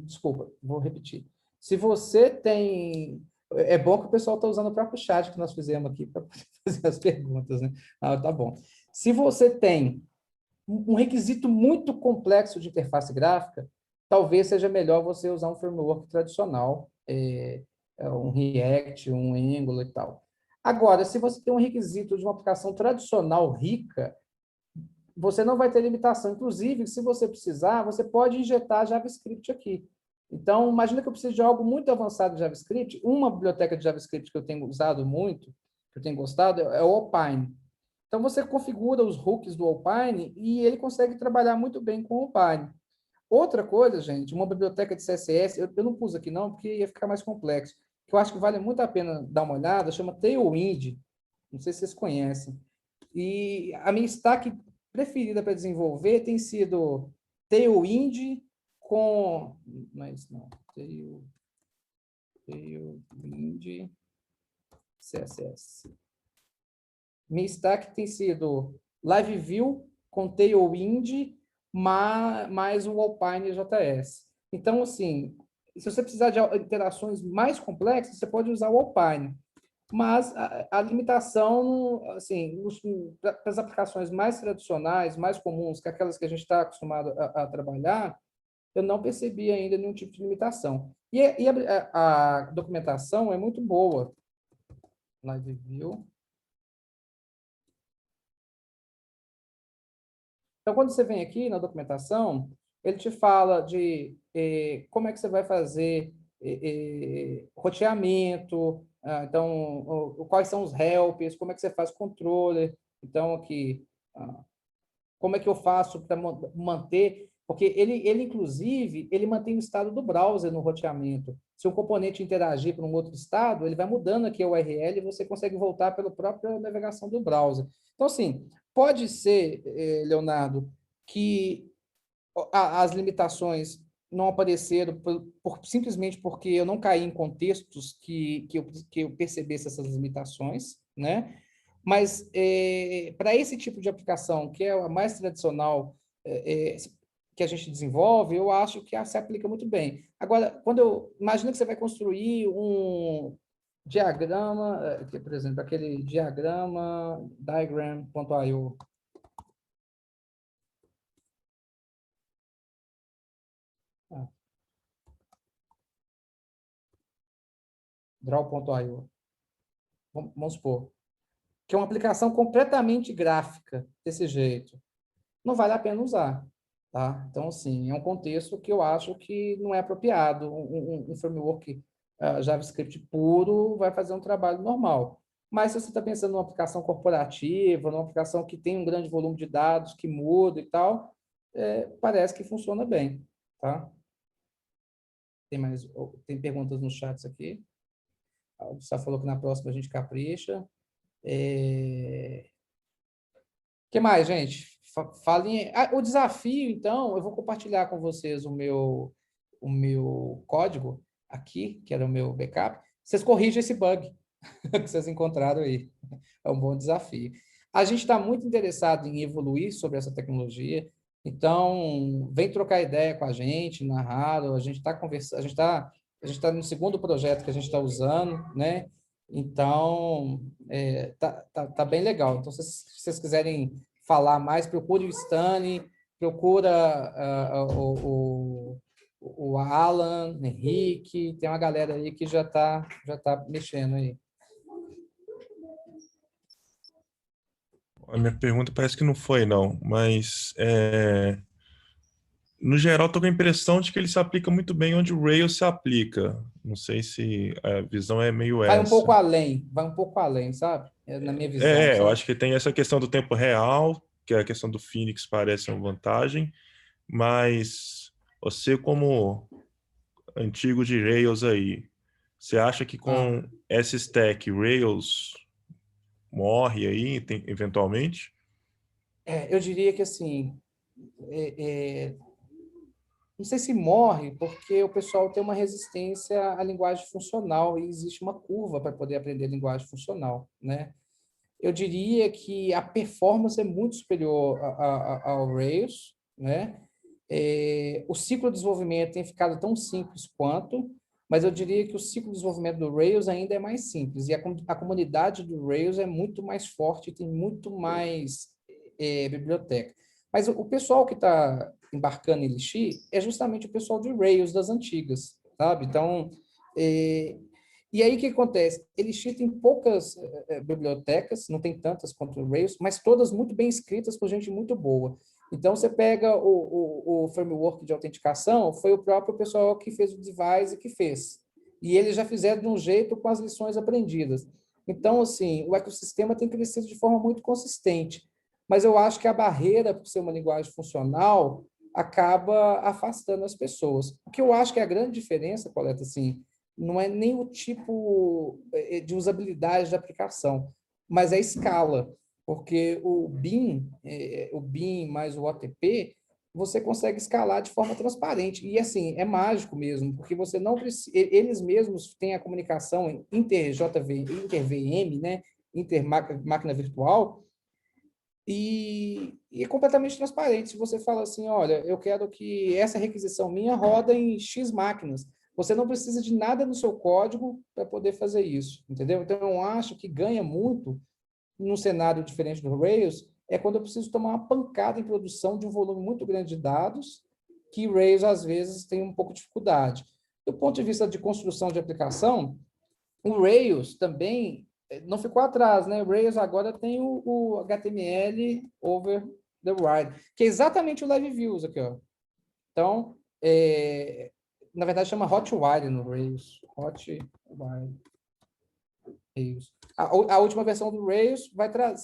Desculpa, vou repetir. Se você tem... É bom que o pessoal está usando o próprio chat que nós fizemos aqui para fazer as perguntas, né? Tá bom. Se você tem um requisito muito complexo de interface gráfica, talvez seja melhor você usar um framework tradicional, um React, um Angular e tal. Agora, se você tem um requisito de uma aplicação tradicional rica, você não vai ter limitação. Inclusive, se você precisar, você pode injetar JavaScript aqui. Então, imagina que eu preciso de algo muito avançado de JavaScript. Uma biblioteca de JavaScript que eu tenho usado muito, que eu tenho gostado, é o Alpine. Então, você configura os hooks do Alpine e ele consegue trabalhar muito bem com o Alpine. Outra coisa, gente, uma biblioteca de CSS, eu não pus aqui não, porque ia ficar mais complexo, que eu acho que vale muito a pena dar uma olhada, chama Tailwind. Não sei se vocês conhecem. E a minha stack preferida para desenvolver tem sido Tailwind com... Não é isso, não. Tailwind CSS. Minha stack tem sido LiveView com Tailwind mais o Alpine JS. Então, assim, se você precisar de interações mais complexas, você pode usar o Alpine. Mas a limitação, assim, para as aplicações mais tradicionais, mais comuns, que aquelas que a gente está acostumado a trabalhar, eu não percebi ainda nenhum tipo de limitação. E a documentação é muito boa. Live View. Então, quando você vem aqui na documentação, ele te fala de como é que você vai fazer roteamento, então, quais são os helpers, como é que você faz controller. Então, aqui, como é que eu faço para manter... Porque ele, inclusive, ele mantém o estado do browser no roteamento. Se um componente interagir para um outro estado, ele vai mudando aqui a URL e você consegue voltar pela própria navegação do browser. Então, assim, pode ser, Leonardo, que as limitações não apareceram simplesmente porque eu não caí em contextos que eu percebesse essas limitações, né? Mas, para esse tipo de aplicação, que é a mais tradicional, que a gente desenvolve, eu acho que se aplica muito bem. Agora, imagina que você vai construir um diagrama, por exemplo, aquele diagrama diagram.io. Draw.io. Vamos supor que é uma aplicação completamente gráfica desse jeito. Não vale a pena usar. Tá? Então, assim, é um contexto que eu acho que não é apropriado. Um framework JavaScript puro vai fazer um trabalho normal. Mas se você está pensando numa aplicação corporativa, numa aplicação que tem um grande volume de dados, que muda e tal, parece que funciona bem. Tá? Tem perguntas nos chats aqui. O Gustavo falou que na próxima a gente capricha. Que mais, gente? Falem. O desafio, então, eu vou compartilhar com vocês o meu código aqui, que era o meu backup. Vocês corrigem esse bug que vocês encontraram aí. É um bom desafio. A gente está muito interessado em evoluir sobre essa tecnologia, então vem trocar ideia com a gente na Haro. A gente está conversando, a gente tá no segundo projeto que a gente está usando, né? Então, tá bem legal. Então, se vocês quiserem falar mais, procure o Stani, procura o Alan, Henrique, tem uma galera aí que já tá mexendo aí. A minha pergunta parece que não foi, não, mas no geral estou com a impressão de que ele se aplica muito bem onde o Rails se aplica. Não sei se a visão é meio essa. Vai um pouco além, sabe? Na minha visão. Eu acho que tem essa questão do tempo real, que é a questão do Phoenix parece uma vantagem, mas você como antigo de Rails aí, você acha que com essa stack Rails morre aí, eventualmente? Eu diria que assim, não sei se morre, porque o pessoal tem uma resistência à linguagem funcional e existe uma curva para poder aprender linguagem funcional, né? Eu diria que a performance é muito superior ao Rails, né? O ciclo de desenvolvimento tem ficado tão simples quanto, mas eu diria que o ciclo de desenvolvimento do Rails ainda é mais simples, e a comunidade do Rails é muito mais forte, tem muito mais biblioteca. Mas o pessoal que está embarcando em Elixir é justamente o pessoal de Rails das antigas, sabe? Então, e aí o que acontece? Elixir tem poucas bibliotecas, não tem tantas quanto o Rails, mas todas muito bem escritas por gente muito boa. Então, você pega o framework de autenticação, foi o próprio pessoal que fez o Devise que fez. E eles já fizeram de um jeito com as lições aprendidas. Então, assim, o ecossistema tem crescido de forma muito consistente. Mas eu acho que a barreira, por ser uma linguagem funcional, acaba afastando as pessoas. O que eu acho que é a grande diferença, Coleta, assim, não é nem o tipo de usabilidade da aplicação, mas é a escala. Porque o BIM mais o OTP, você consegue escalar de forma transparente. E, assim, é mágico mesmo, porque você não precisa... Eles mesmos têm a comunicação inter-VM, né? Inter-máquina virtual, e é completamente transparente. Se você fala assim, olha, eu quero que essa requisição minha roda em X máquinas, você não precisa de nada no seu código para poder fazer isso, entendeu? Então, eu acho que ganha muito num cenário diferente do Rails, é quando eu preciso tomar uma pancada em produção de um volume muito grande de dados, que Rails, às vezes, tem um pouco de dificuldade. Do ponto de vista de construção de aplicação, o Rails também não ficou atrás, né? O Rails agora tem o HTML over the wide, que é exatamente o Live Views aqui, ó. Então, na verdade, chama Hotwire no Rails. Hotwire Rails. A última versão do Rails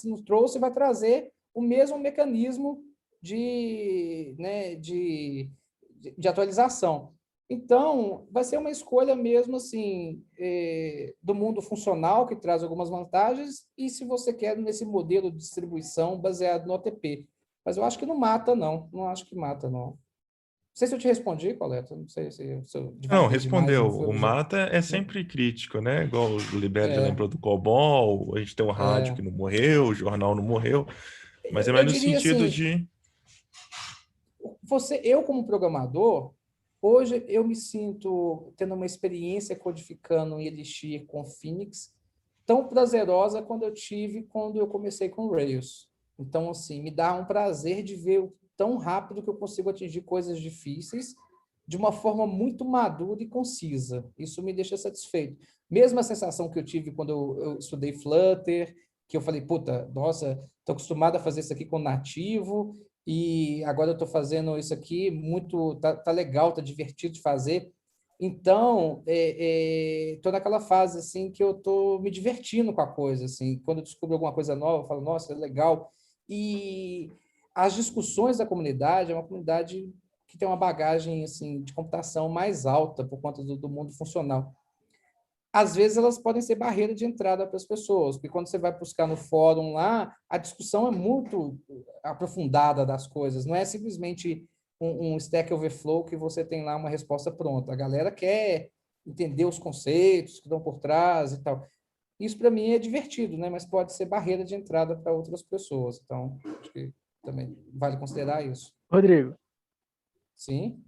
nos trouxe e vai trazer o mesmo mecanismo de atualização. Então, vai ser uma escolha mesmo assim do mundo funcional, que traz algumas vantagens, e se você quer nesse modelo de distribuição baseado no OTP. Mas eu acho que não mata, não. Não acho que mata, não. Não sei se eu te respondi, Coleta. Não sei se eu Não, respondeu. demais, O mata é sempre crítico, né? Igual o Libério já lembrou do COBOL, a gente tem um rádio que não morreu, o jornal não morreu, mas é mais no sentido assim, eu como programador, hoje eu me sinto tendo uma experiência codificando em Elixir com Phoenix tão prazerosa quando eu comecei com Rails. Então, assim, me dá um prazer de ver tão rápido que eu consigo atingir coisas difíceis de uma forma muito madura e concisa. Isso me deixa satisfeito. Mesma sensação que eu tive quando eu estudei Flutter, que eu falei, puta, nossa, estou acostumado a fazer isso aqui com nativo, e agora eu estou fazendo isso aqui, tá legal, tá divertido de fazer. Então, estou naquela fase assim que eu estou me divertindo com a coisa. Assim, quando eu descubro alguma coisa nova, eu falo, nossa, é legal. E as discussões da comunidade é uma comunidade que tem uma bagagem assim, de computação mais alta por conta do mundo funcional. Às vezes, elas podem ser barreira de entrada para as pessoas, porque quando você vai buscar no fórum lá, a discussão é muito aprofundada das coisas, não é simplesmente um Stack Overflow que você tem lá uma resposta pronta. A galera quer entender os conceitos que estão por trás e tal. Isso, para mim, é divertido, né? Mas pode ser barreira de entrada para outras pessoas. Então, acho que também vale considerar isso. Rodrigo. Sim?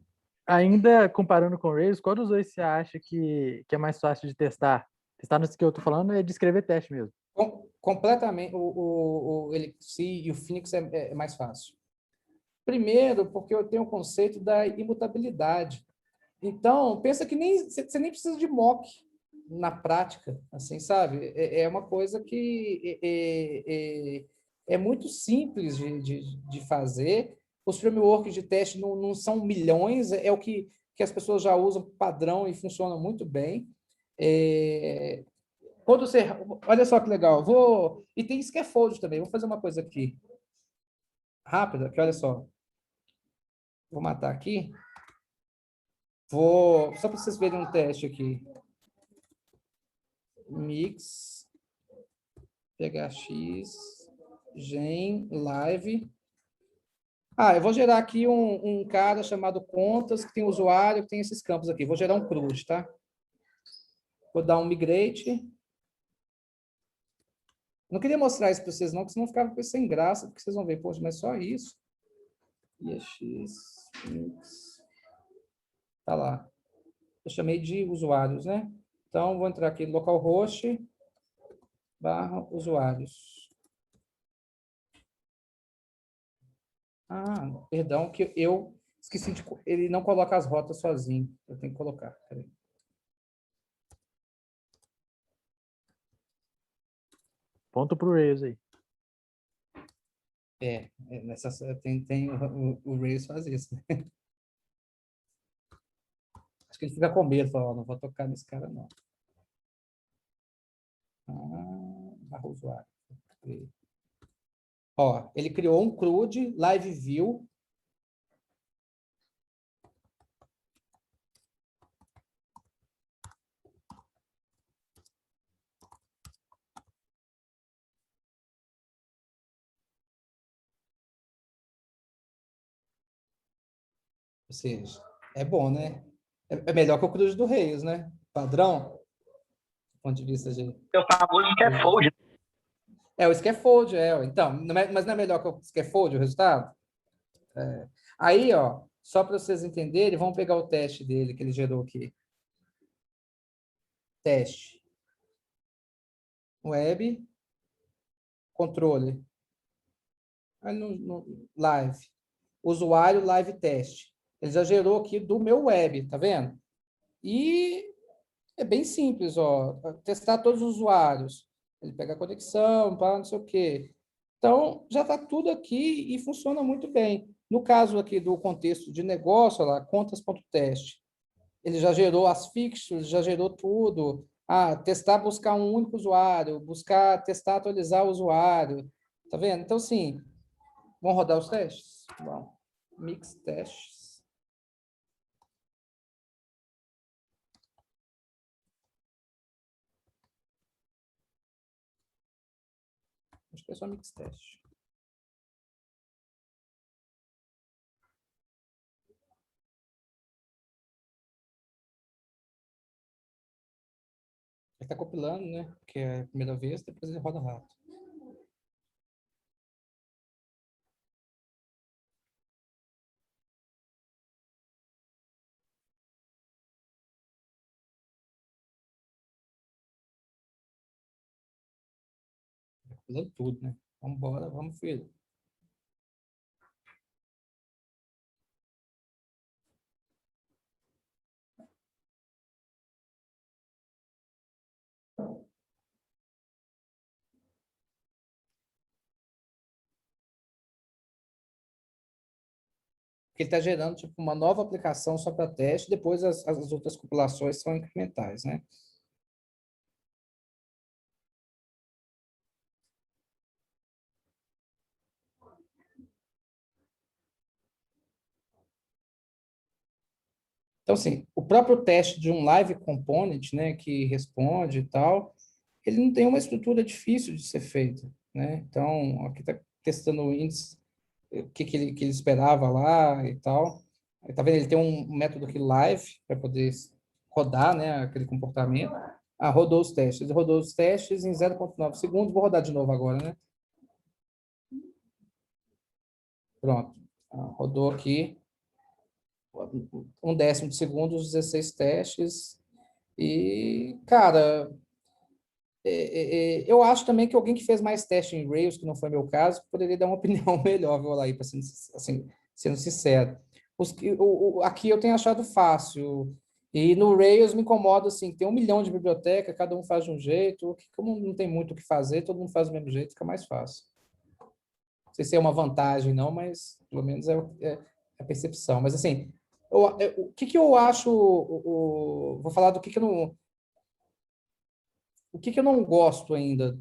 Ainda comparando com o Rails, qual dos dois você acha que é mais fácil de testar? Testar no que eu estou falando é de escrever teste mesmo. Completamente. O Elixir e o Phoenix é mais fácil. Primeiro, porque eu tenho o conceito da imutabilidade. Então, pensa que você nem precisa de mock na prática, assim, sabe? É uma coisa que é muito simples de fazer. Os frameworks de teste não são milhões, é o que as pessoas já usam padrão e funciona muito bem. Quando você... Olha só que legal. E tem scaffold também. Vou fazer uma coisa aqui. Rápida, que olha só. Vou matar aqui. Só para vocês verem um teste aqui. Mix, PHX, gen, live. Eu vou gerar aqui um cara chamado contas, que tem usuário, que tem esses campos aqui. Vou gerar um CRUD, tá? Vou dar um migrate. Não queria mostrar isso para vocês, não, porque senão ficava sem graça, porque vocês vão ver, poxa, mas só isso. PHX, mix. Tá lá. Eu chamei de usuários, né? Então, vou entrar aqui no localhost / usuários. Perdão, que eu esqueci de... Ele não coloca as rotas sozinho. Eu tenho que colocar. Peraí. Ponto para o Rails aí. Tem o Rails faz isso, né? Acho que ele fica com medo, fala, não vou tocar nesse cara, não. / usuário. Ó, ele criou um CRUD, Live View. Ou seja, é bom, né? É melhor que o CRUD do Rails, né? Padrão. Do ponto de vista de... É o famoso scaffold. O scaffold, então, mas não é melhor que o scaffold o resultado? Aí, ó, só para vocês entenderem, vamos pegar o teste dele que ele gerou aqui. Teste. Web. Controle. Aí no live. Usuário live teste. Ele já gerou aqui do meu web, tá vendo? E é bem simples, ó, testar todos os usuários. Ele pega a conexão, para não sei o quê. Então, já está tudo aqui e funciona muito bem. No caso aqui do contexto de negócio, lá, contas.teste, ele já gerou as fixtures, já gerou tudo. Testar, buscar um único usuário, buscar, testar, atualizar o usuário. Tá vendo? Então, sim, vamos rodar os testes? Bom, mix testes. Acho que é só mix teste. Ele está compilando, né? Porque é a primeira vez, depois ele roda rápido. Compilando tudo, né? Vamos embora, vamos, filho. Porque ele está gerando tipo, uma nova aplicação só para teste, depois as outras compilações são incrementais, né? Então, assim, o próprio teste de um live component, né, que responde e tal, ele não tem uma estrutura difícil de ser feita, né? Então, aqui está testando o índice, o que ele esperava lá e tal. Tá vendo? Ele tem um método aqui live para poder rodar, né, aquele comportamento. Rodou os testes. Ele rodou os testes em 0,9 segundos. Vou rodar de novo agora, né? Pronto. Rodou aqui 1/10 de segundo os 16 testes. E, cara, eu acho também que alguém que fez mais teste em Rails, que não foi meu caso, poderia dar uma opinião melhor, viu, lá, para assim, sendo sincero. Aqui eu tenho achado fácil. E no Rails me incomoda, assim, tem 1 milhão de biblioteca, cada um faz de um jeito, como não tem muito o que fazer, todo mundo faz do mesmo jeito, fica mais fácil. Não sei se é uma vantagem, não, mas pelo menos é a percepção. Mas, assim, o que eu acho... vou falar do que eu não... O que eu não gosto ainda,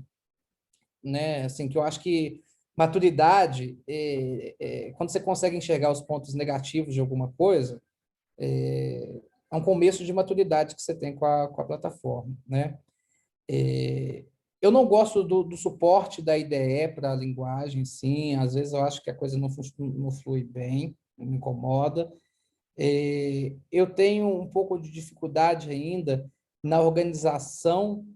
né? Assim, que eu acho que maturidade, quando você consegue enxergar os pontos negativos de alguma coisa, é um começo de maturidade que você tem com a plataforma, né? Eu não gosto do suporte da IDE para a linguagem, sim. Às vezes eu acho que a coisa não flui bem, me incomoda. Eu tenho um pouco de dificuldade ainda na organização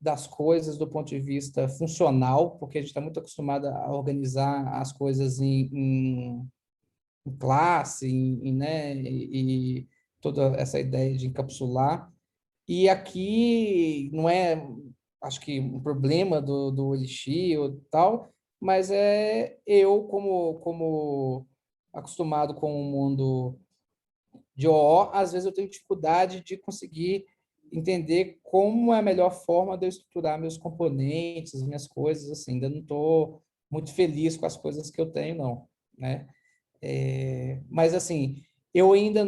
das coisas do ponto de vista funcional, porque a gente está muito acostumado a organizar as coisas em classe, né? E toda essa ideia de encapsular. E aqui não é, acho que um problema do Elixir ou tal, mas eu, como acostumado com o mundo de OO, às vezes eu tenho dificuldade de conseguir entender como é a melhor forma de eu estruturar meus componentes, minhas coisas, assim, ainda não estou muito feliz com as coisas que eu tenho, não, né? Mas, assim, eu ainda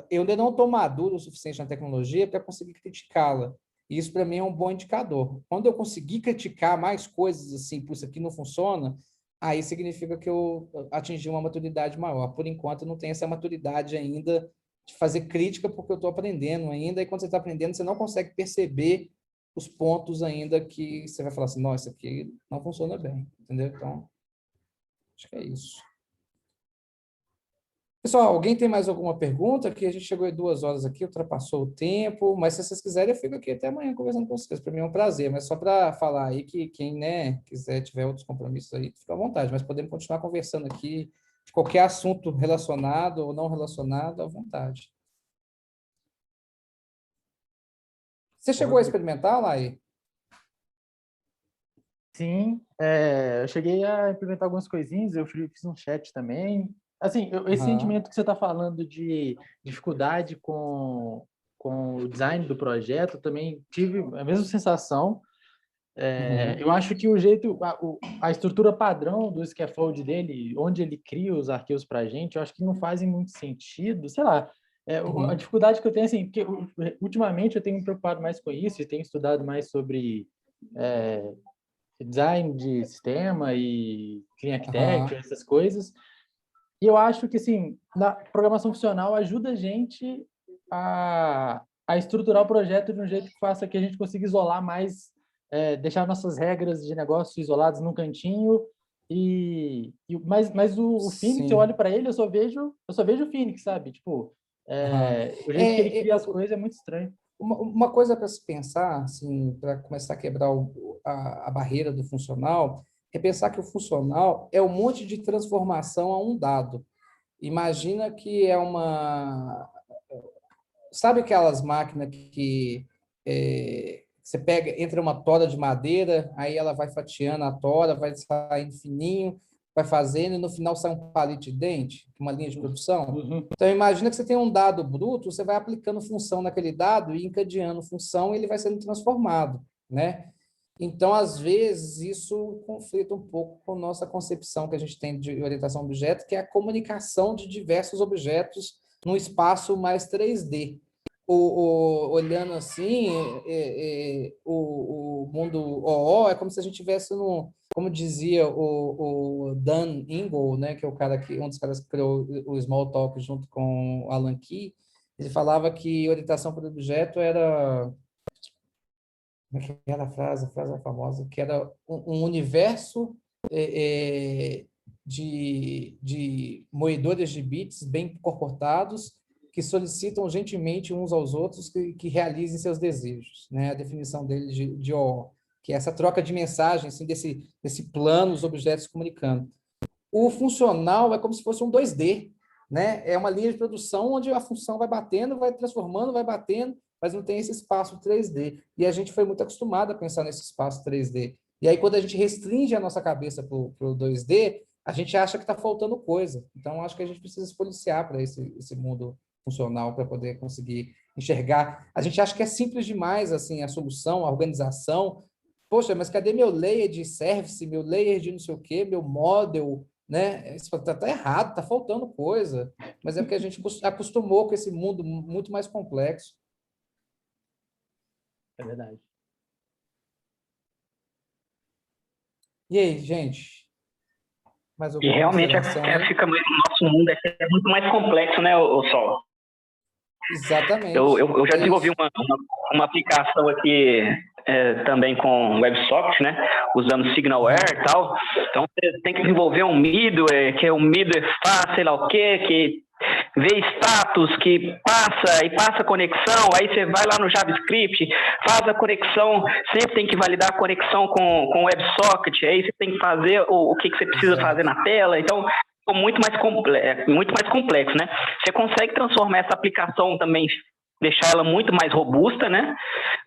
estou maduro o suficiente na tecnologia para conseguir criticá-la. E isso, para mim, é um bom indicador. Quando eu conseguir criticar mais coisas, assim, por isso aqui não funciona, aí significa que eu atingi uma maturidade maior. Por enquanto, eu não tenho essa maturidade ainda de fazer crítica, porque eu estou aprendendo ainda, e quando você está aprendendo, você não consegue perceber os pontos ainda que você vai falar assim, nossa, isso aqui não funciona bem, entendeu? Então, acho que é isso. Pessoal, alguém tem mais alguma pergunta? Que a gente chegou em 2 horas aqui, ultrapassou o tempo, mas se vocês quiserem, eu fico aqui até amanhã conversando com vocês. Para mim é um prazer, mas só para falar aí que quem, né, quiser, tiver outros compromissos aí, fica à vontade, mas podemos continuar conversando aqui de qualquer assunto relacionado ou não relacionado, à vontade. Você chegou a experimentar, Lai? Sim, eu cheguei a implementar algumas coisinhas, eu fiz um chat também, Assim, esse sentimento que você está falando de dificuldade com o design do projeto, também tive a mesma sensação. Eu acho que o jeito, a estrutura padrão do scaffold dele, onde ele cria os arquivos para a gente, eu acho que não fazem muito sentido, sei lá. A dificuldade que eu tenho, assim, porque ultimamente eu tenho me preocupado mais com isso e tenho estudado mais sobre design de sistema e clean architecture, essas coisas. E eu acho que, assim, na programação funcional ajuda a gente a estruturar o projeto de um jeito que faça que a gente consiga isolar mais, deixar nossas regras de negócio isoladas num cantinho. Mas o Phoenix, eu olho para ele, eu só vejo o Phoenix, sabe? Tipo, o jeito que ele cria as coisas é muito estranho. Uma coisa para se pensar, assim, para começar a quebrar a barreira do funcional, é pensar que o funcional é um monte de transformação a um dado. Imagina que é uma... Sabe aquelas máquinas que você pega, entra uma tora de madeira, aí ela vai fatiando a tora, vai saindo fininho, vai fazendo, e no final sai um palito de dente, uma linha de produção. Então, imagina que você tem um dado bruto, você vai aplicando função naquele dado e encadeando função, e ele vai sendo transformado, né? Então, às vezes, isso conflita um pouco com a nossa concepção que a gente tem de orientação a objeto, que é a comunicação de diversos objetos num espaço mais 3D. Olhando assim, o mundo OO é como se a gente tivesse como dizia o Dan Ingle, né, que é um dos caras que criou o Smalltalk junto com o Alan Key, ele falava que orientação para objeto era... Como é que era a frase famosa? Que era um universo de moedores de bits bem comportados que solicitam gentilmente uns aos outros que realizem seus desejos, né? A definição dele de OO, que é essa troca de mensagem, assim, desse plano, os objetos comunicando. O funcional é como se fosse um 2D, né? É uma linha de produção onde a função vai batendo, vai transformando, vai batendo, mas não tem esse espaço 3D. E a gente foi muito acostumado a pensar nesse espaço 3D. E aí, quando a gente restringe a nossa cabeça para o 2D, a gente acha que está faltando coisa. Então, acho que a gente precisa se policiar para esse mundo funcional, para poder conseguir enxergar. A gente acha que é simples demais, assim, a solução, a organização. Poxa, mas cadê meu layer de service, meu layer de não sei o quê, meu model, né? Isso tá errado, tá faltando coisa. Mas é porque a gente acostumou com esse mundo muito mais complexo. É verdade. E aí, gente? Mais E realmente fica muito, o nosso mundo é muito mais complexo, né, o Sol? Exatamente. Eu já desenvolvi uma aplicação aqui também com WebSocket, né? Usando Signalware e tal. Então, você tem que desenvolver um middleware, que é um middleware fácil, sei lá o quê, que vê status, que passa conexão, aí você vai lá no JavaScript, faz a conexão, sempre tem que validar a conexão com o WebSocket, aí você tem que fazer o que você precisa fazer na tela. Então, ficou muito mais complexo, né? Você consegue transformar essa aplicação também, deixar ela muito mais robusta, né?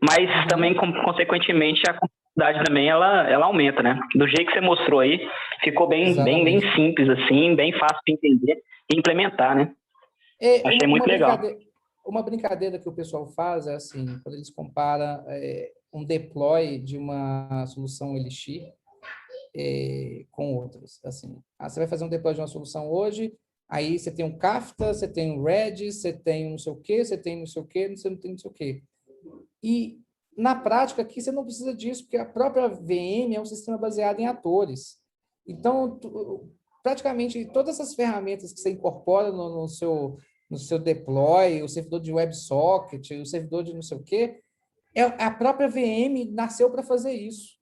Mas também, consequentemente, a complexidade também ela aumenta, né? Do jeito que você mostrou aí, ficou bem simples, assim, bem fácil de entender e implementar, né? Achei muito legal. Uma brincadeira que o pessoal faz é assim, quando eles comparam um deploy de uma solução Elixir com outras. Assim, você vai fazer um deploy de uma solução hoje, aí você tem um Kafka, você tem um Redis, você tem não sei o quê, você tem não sei o quê, você não tem não sei o quê. E, na prática, aqui você não precisa disso, porque a própria VM é um sistema baseado em atores. Então, praticamente, todas essas ferramentas que você incorpora no seu deploy, o servidor de WebSocket, o servidor de não sei o quê, a própria VM nasceu para fazer isso.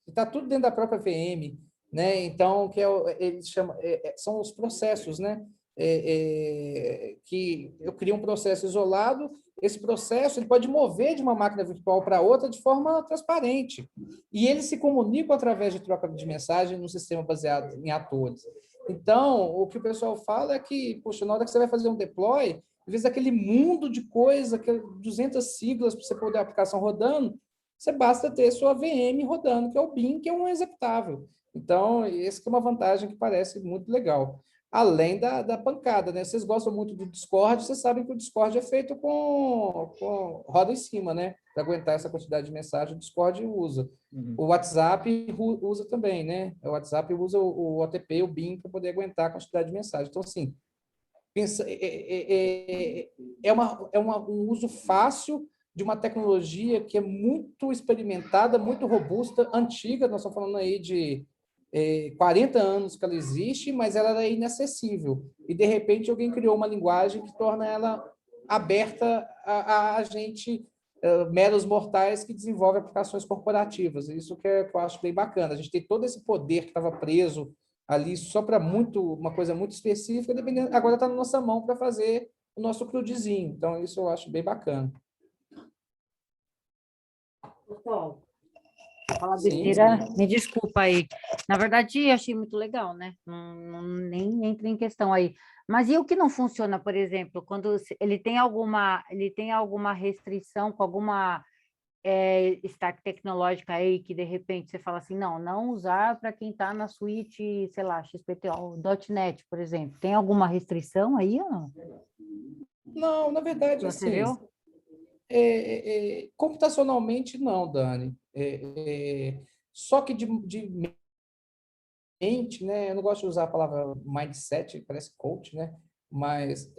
Está tudo dentro da própria VM, né? Então, eles chamam, são os processos, né? Que eu crio um processo isolado, esse processo ele pode mover de uma máquina virtual para outra de forma transparente. E eles se comunicam através de troca de mensagem num sistema baseado em atores. Então, o que o pessoal fala é que, poxa, na hora que você vai fazer um deploy, às vezes aquele mundo de coisa, 200 siglas para você poder a aplicação rodando, você basta ter sua VM rodando, que é o BIM, que é um executável. Então, essa é uma vantagem que parece muito legal. além da pancada, né? Vocês gostam muito do Discord, vocês sabem que o Discord é feito com roda em cima, né? Para aguentar essa quantidade de mensagem, o Discord usa. O WhatsApp usa também, né? O WhatsApp usa o OTP, o BIM, para poder aguentar a quantidade de mensagem. Então, assim, pensa, um uso fácil de uma tecnologia que é muito experimentada, muito robusta, antiga, nós estamos falando aí de 40 anos que ela existe, mas ela é inacessível. E, de repente, alguém criou uma linguagem que torna ela aberta a gente, meros mortais, que desenvolve aplicações corporativas. Isso que eu acho bem bacana. A gente tem todo esse poder que estava preso ali só para uma coisa muito específica, agora está na nossa mão para fazer o nosso crudezinho. Então, isso eu acho bem bacana. Pessoal, falar besteira, me desculpa aí. Na verdade, achei muito legal, né? Nem entra em questão aí. Mas e o que não funciona, por exemplo, quando ele tem alguma restrição com alguma stack tecnológica aí que de repente você fala assim, não usar para quem está na suíte, sei lá, XPTO, .NET, por exemplo. Tem alguma restrição aí ou não? Não, na verdade, Você assim, viu? computacionalmente não, Dani. Só que de mente, né? Eu não gosto de usar a palavra mindset, parece coach, né? Mas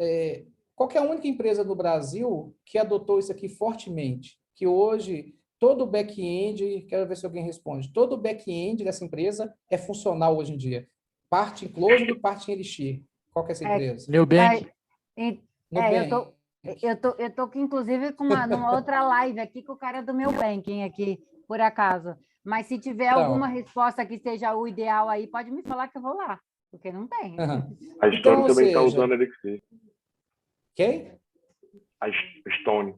qualquer única empresa no Brasil que adotou isso aqui fortemente, que hoje todo o back-end, quero ver se alguém responde, todo o back-end dessa empresa é funcional hoje em dia. Parte em Clojure e parte em Elixir. Qual que é essa empresa? Nubank. Eu tô inclusive numa outra live aqui com o cara do meu banking aqui, por acaso. Mas se tiver alguma resposta que seja o ideal aí, pode me falar que eu vou lá, porque não tem. A Stone também está usando Elixir. Quem? A Stone.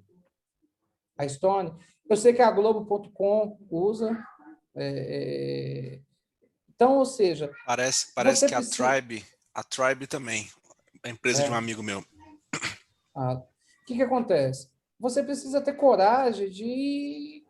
A Stone. Eu sei que a Globo.com usa. Então, ou seja... Parece que a Tribe também, a empresa de um amigo meu. O que acontece? Você precisa ter coragem de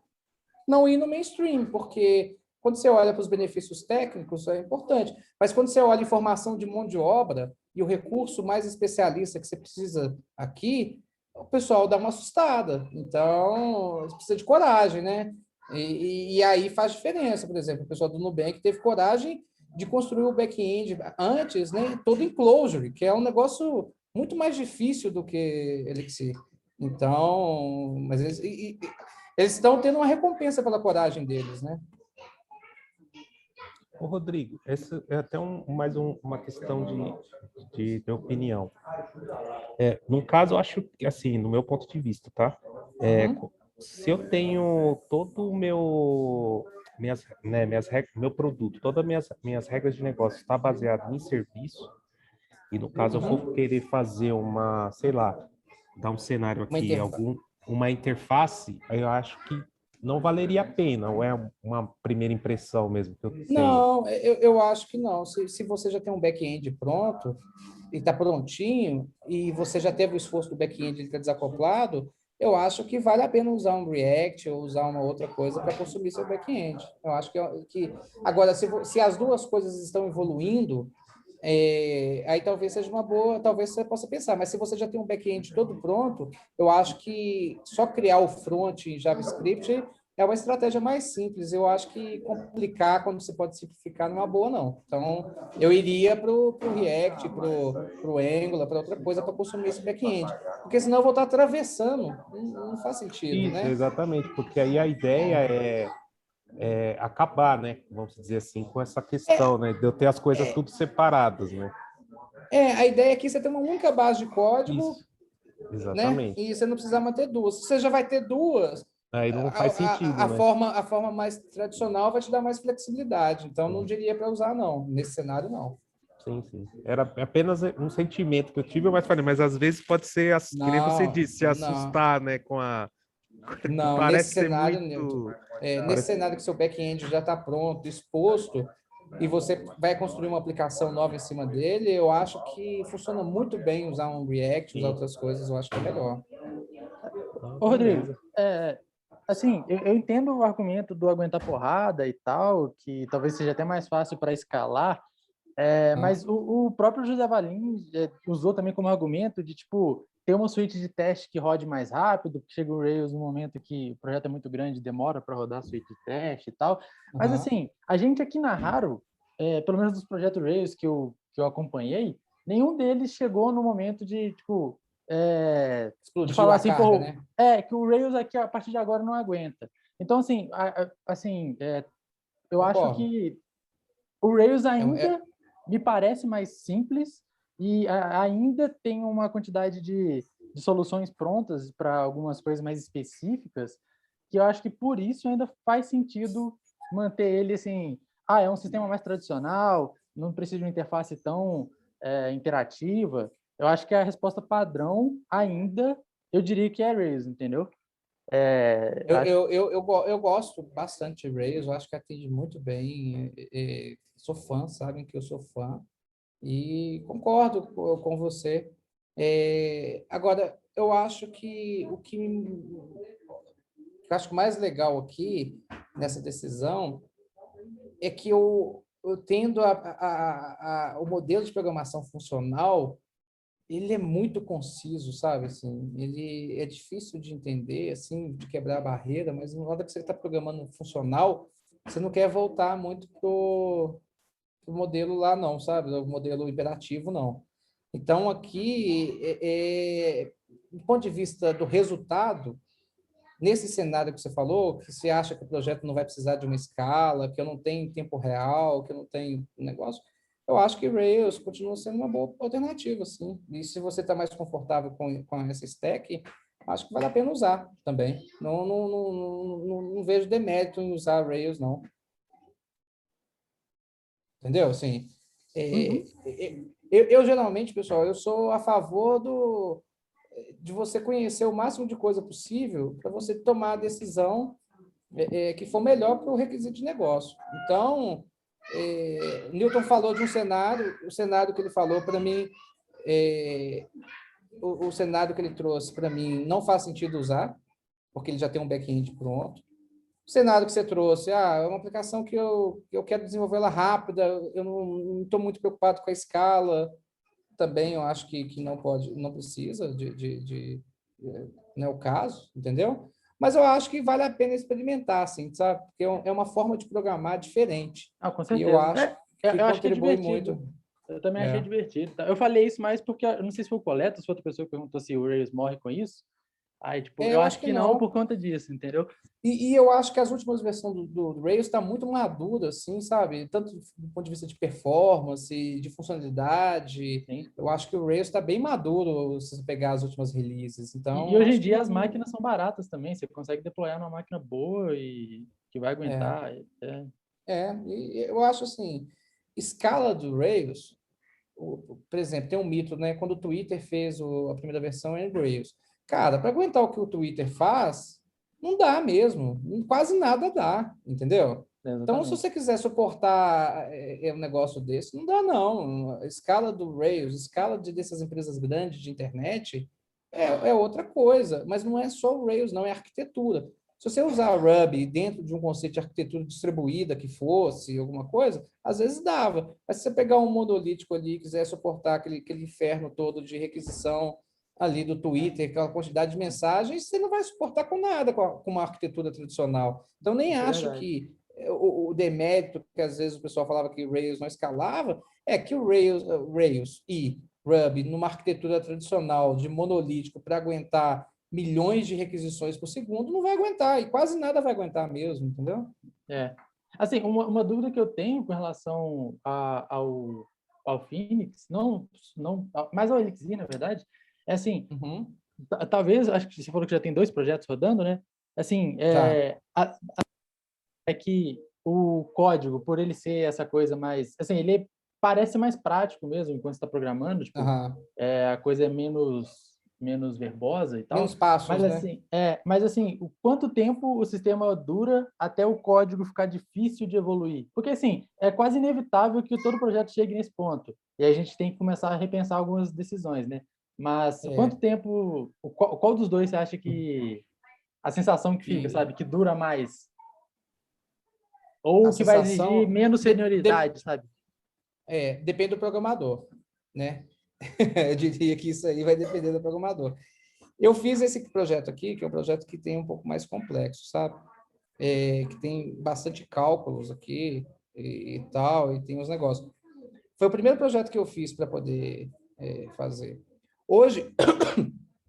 não ir no mainstream, porque quando você olha para os benefícios técnicos, é importante, mas quando você olha a informação de mão de obra e o recurso mais especialista que você precisa aqui, o pessoal dá uma assustada. Então, você precisa de coragem, né? E aí faz diferença. Por exemplo, o pessoal do Nubank teve coragem de construir o back-end antes, né? Todo em Clojure, que é um negócio muito mais difícil do que Elixir. Então, mas eles estão tendo uma recompensa pela coragem deles, né? Ô, Rodrigo, essa é até mais uma questão de opinião. No caso, eu acho que, assim, no meu ponto de vista, tá? Se eu tenho todo o meu produto, todas as minhas regras de negócio está baseado em serviço, e no caso eu for querer fazer sei lá, dar um cenário aqui, uma interface, eu acho que não valeria a pena, ou é uma primeira impressão mesmo que eu tenho? Não, eu acho que não. Se você já tem um back-end pronto e está prontinho, e você já teve o esforço do back-end, ele está desacoplado, eu acho que vale a pena usar um React ou usar uma outra coisa para consumir seu back-end. Eu acho que agora, se as duas coisas estão evoluindo, aí talvez seja uma boa, talvez você possa pensar, mas se você já tem um back-end todo pronto, eu acho que só criar o front em JavaScript é uma estratégia mais simples. Eu acho que complicar quando você pode simplificar não é uma boa, não. Então, eu iria para o React, para o Angular, para outra coisa para consumir esse back-end. Porque senão eu vou estar atravessando. Não faz sentido, isso, né? Exatamente, porque aí a ideia é acabar, né? Vamos dizer assim, com essa questão, né? De eu ter as coisas tudo separadas, né? A ideia aqui é você ter uma única base de código, isso. Exatamente. Né? E você não precisa manter duas. Se você já vai ter duas, aí não faz sentido, a né? forma mais tradicional vai te dar mais flexibilidade. Então, não diria para usar, não. Nesse cenário, não. Sim. Era apenas um sentimento que eu tive, mas às vezes pode ser, que nem você disse, se assustar, né? Com a... Não, parece nesse cenário, muito... nesse cenário que seu back-end já está pronto, exposto, e você vai construir uma aplicação nova em cima dele, eu acho que funciona muito bem usar um React, usar outras coisas, eu acho que é melhor. Ô, Rodrigo, assim, eu entendo o argumento do aguentar porrada e tal, que talvez seja até mais fácil para escalar, Mas o próprio José Valim usou também como argumento de, tipo, ter uma suíte de teste que rode mais rápido, que chega o Rails no momento que o projeto é muito grande, demora para rodar a suíte de teste e tal. Mas, assim, a gente aqui na Raro, pelo menos dos projetos Rails que eu acompanhei, nenhum deles chegou no momento de, tipo, de falar assim, carga, né? Que o Rails aqui, a partir de agora, não aguenta. Então, assim, eu acho que o Rails ainda me parece mais simples e ainda tem uma quantidade de soluções prontas para algumas coisas mais específicas, que eu acho que por isso ainda faz sentido manter ele assim, é um sistema mais tradicional, não precisa de uma interface tão interativa. Eu acho que a resposta padrão ainda, eu diria que é Rails, entendeu? Eu gosto bastante de Rails, eu acho que atende muito bem. Sou fã, sabem que eu sou fã e concordo com você. Agora, eu acho que o que eu acho mais legal aqui nessa decisão é que eu tendo o modelo de programação funcional, ele é muito conciso, sabe? Assim, ele é difícil de entender, assim, de quebrar a barreira, mas na hora que você está programando funcional, você não quer voltar muito pro modelo lá, não, sabe? O modelo imperativo, não. Então, aqui, do ponto de vista do resultado, nesse cenário que você falou, que você acha que o projeto não vai precisar de uma escala, que eu não tenho tempo real, que eu não tenho negócio, eu acho que Rails continua sendo uma boa alternativa, sim. E se você está mais confortável com essa stack, acho que vale a pena usar também. Não vejo demérito em usar Rails, não. Entendeu? Assim, eu geralmente, pessoal, eu sou a favor de você conhecer o máximo de coisa possível para você tomar a decisão que for melhor para o requisito de negócio. Então, Newton falou de um cenário, o cenário que ele falou para mim, o cenário que ele trouxe para mim não faz sentido usar, porque ele já tem um back-end pronto. O cenário que você trouxe, é uma aplicação que eu quero desenvolver ela rápida, eu não estou muito preocupado com a escala, também eu acho que não precisa não é o caso, entendeu? Mas eu acho que vale a pena experimentar, assim, sabe? Porque é uma forma de programar diferente. Com certeza. E eu acho que eu acho que é contribui divertido. muito. Eu também achei divertido. Eu falei isso mais porque, eu não sei se foi o Coleta, se foi outra pessoa que perguntou se o Rails morre com isso. Aí, tipo, eu acho que não por conta disso, entendeu? E eu acho que as últimas versões do Rails está muito madura, assim, sabe? Tanto do ponto de vista de performance, de funcionalidade. Sim. Eu acho que o Rails está bem maduro se você pegar as últimas releases. Então, e hoje em dia as máquinas são baratas também. Você consegue deployar numa máquina boa e que vai aguentar. E eu acho assim, escala do Rails, por exemplo, tem um mito, né? Quando o Twitter fez a primeira versão em Rails. Cara, para aguentar o que o Twitter faz, não dá mesmo. Quase nada dá, entendeu? Exatamente. Então, se você quiser suportar um negócio desse, não dá, não. A escala do Rails, a escala dessas empresas grandes de internet é outra coisa. Mas não é só o Rails, não, é arquitetura. Se você usar Ruby dentro de um conceito de arquitetura distribuída que fosse alguma coisa, às vezes dava. Mas se você pegar um monolítico ali e quiser suportar aquele inferno todo de requisição ali do Twitter, aquela quantidade de mensagens, você não vai suportar com nada com uma arquitetura tradicional. Então, nem acho que o demérito que às vezes o pessoal falava que o Rails não escalava, é que o Rails e Ruby, numa arquitetura tradicional de monolítico para aguentar milhões de requisições por segundo, não vai aguentar, e quase nada vai aguentar mesmo, entendeu? Assim, uma dúvida que eu tenho com relação ao Phoenix, mas ao Elixir, na verdade, é assim, talvez, acho que você falou que já tem 2 projetos rodando, né? Assim, é que o código, por ele ser essa coisa mais, assim, ele parece mais prático mesmo enquanto está programando, tipo, a coisa é menos verbosa e tal. Menos passos, mas, né? Mas assim, o quanto tempo o sistema dura até o código ficar difícil de evoluir? Porque, assim, é quase inevitável que todo projeto chegue nesse ponto. E aí a gente tem que começar a repensar algumas decisões, né? Mas quanto tempo... Qual dos dois você acha que... A sensação que fica, sabe? Que dura mais? Ou que vai exigir menos senioridade, sabe? depende do programador, né? Eu diria que isso aí vai depender do programador. Eu fiz esse projeto aqui, que é um projeto que tem um pouco mais complexo, sabe? Que tem bastante cálculos aqui e tal, e tem os negócios. Foi o primeiro projeto que eu fiz para poder fazer. Hoje,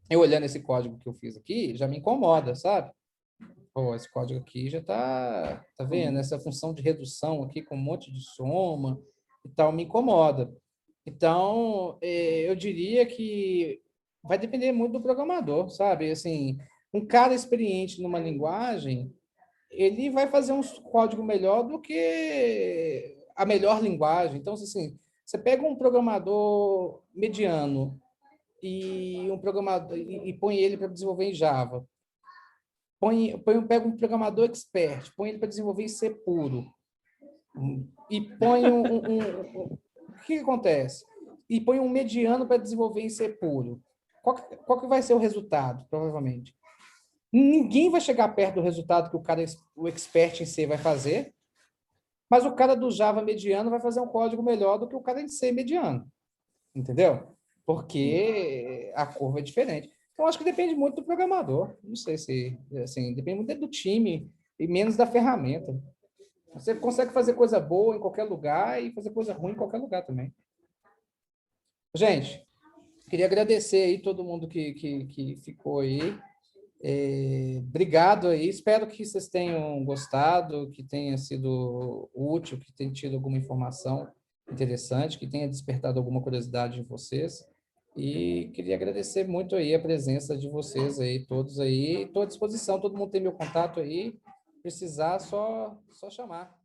eu olhando esse código que eu fiz aqui, já me incomoda, sabe? Pô, esse código aqui já tá vendo? Essa função de redução aqui com um monte de soma e tal, me incomoda. Então, eu diria que vai depender muito do programador, sabe? Assim, um cara experiente numa linguagem, ele vai fazer um código melhor do que a melhor linguagem. Então, assim, você pega um programador mediano e põe ele para desenvolver em Java. Pega um programador expert, põe ele para desenvolver em C puro. E põe o que acontece? E põe um mediano para desenvolver em C puro. Qual que vai ser o resultado, provavelmente? Ninguém vai chegar perto do resultado que o expert em C vai fazer, mas o cara do Java mediano vai fazer um código melhor do que o cara em C mediano. Entendeu? Porque a curva é diferente. Então, acho que depende muito do programador. Não sei se, assim, depende muito do time e menos da ferramenta. Você consegue fazer coisa boa em qualquer lugar e fazer coisa ruim em qualquer lugar também. Gente, queria agradecer aí todo mundo que ficou aí. Obrigado aí. Espero que vocês tenham gostado, que tenha sido útil, que tenha tido alguma informação interessante, que tenha despertado alguma curiosidade em vocês. E queria agradecer muito aí a presença de vocês aí, todos aí. Estou à disposição, todo mundo tem meu contato aí. Precisar, só chamar.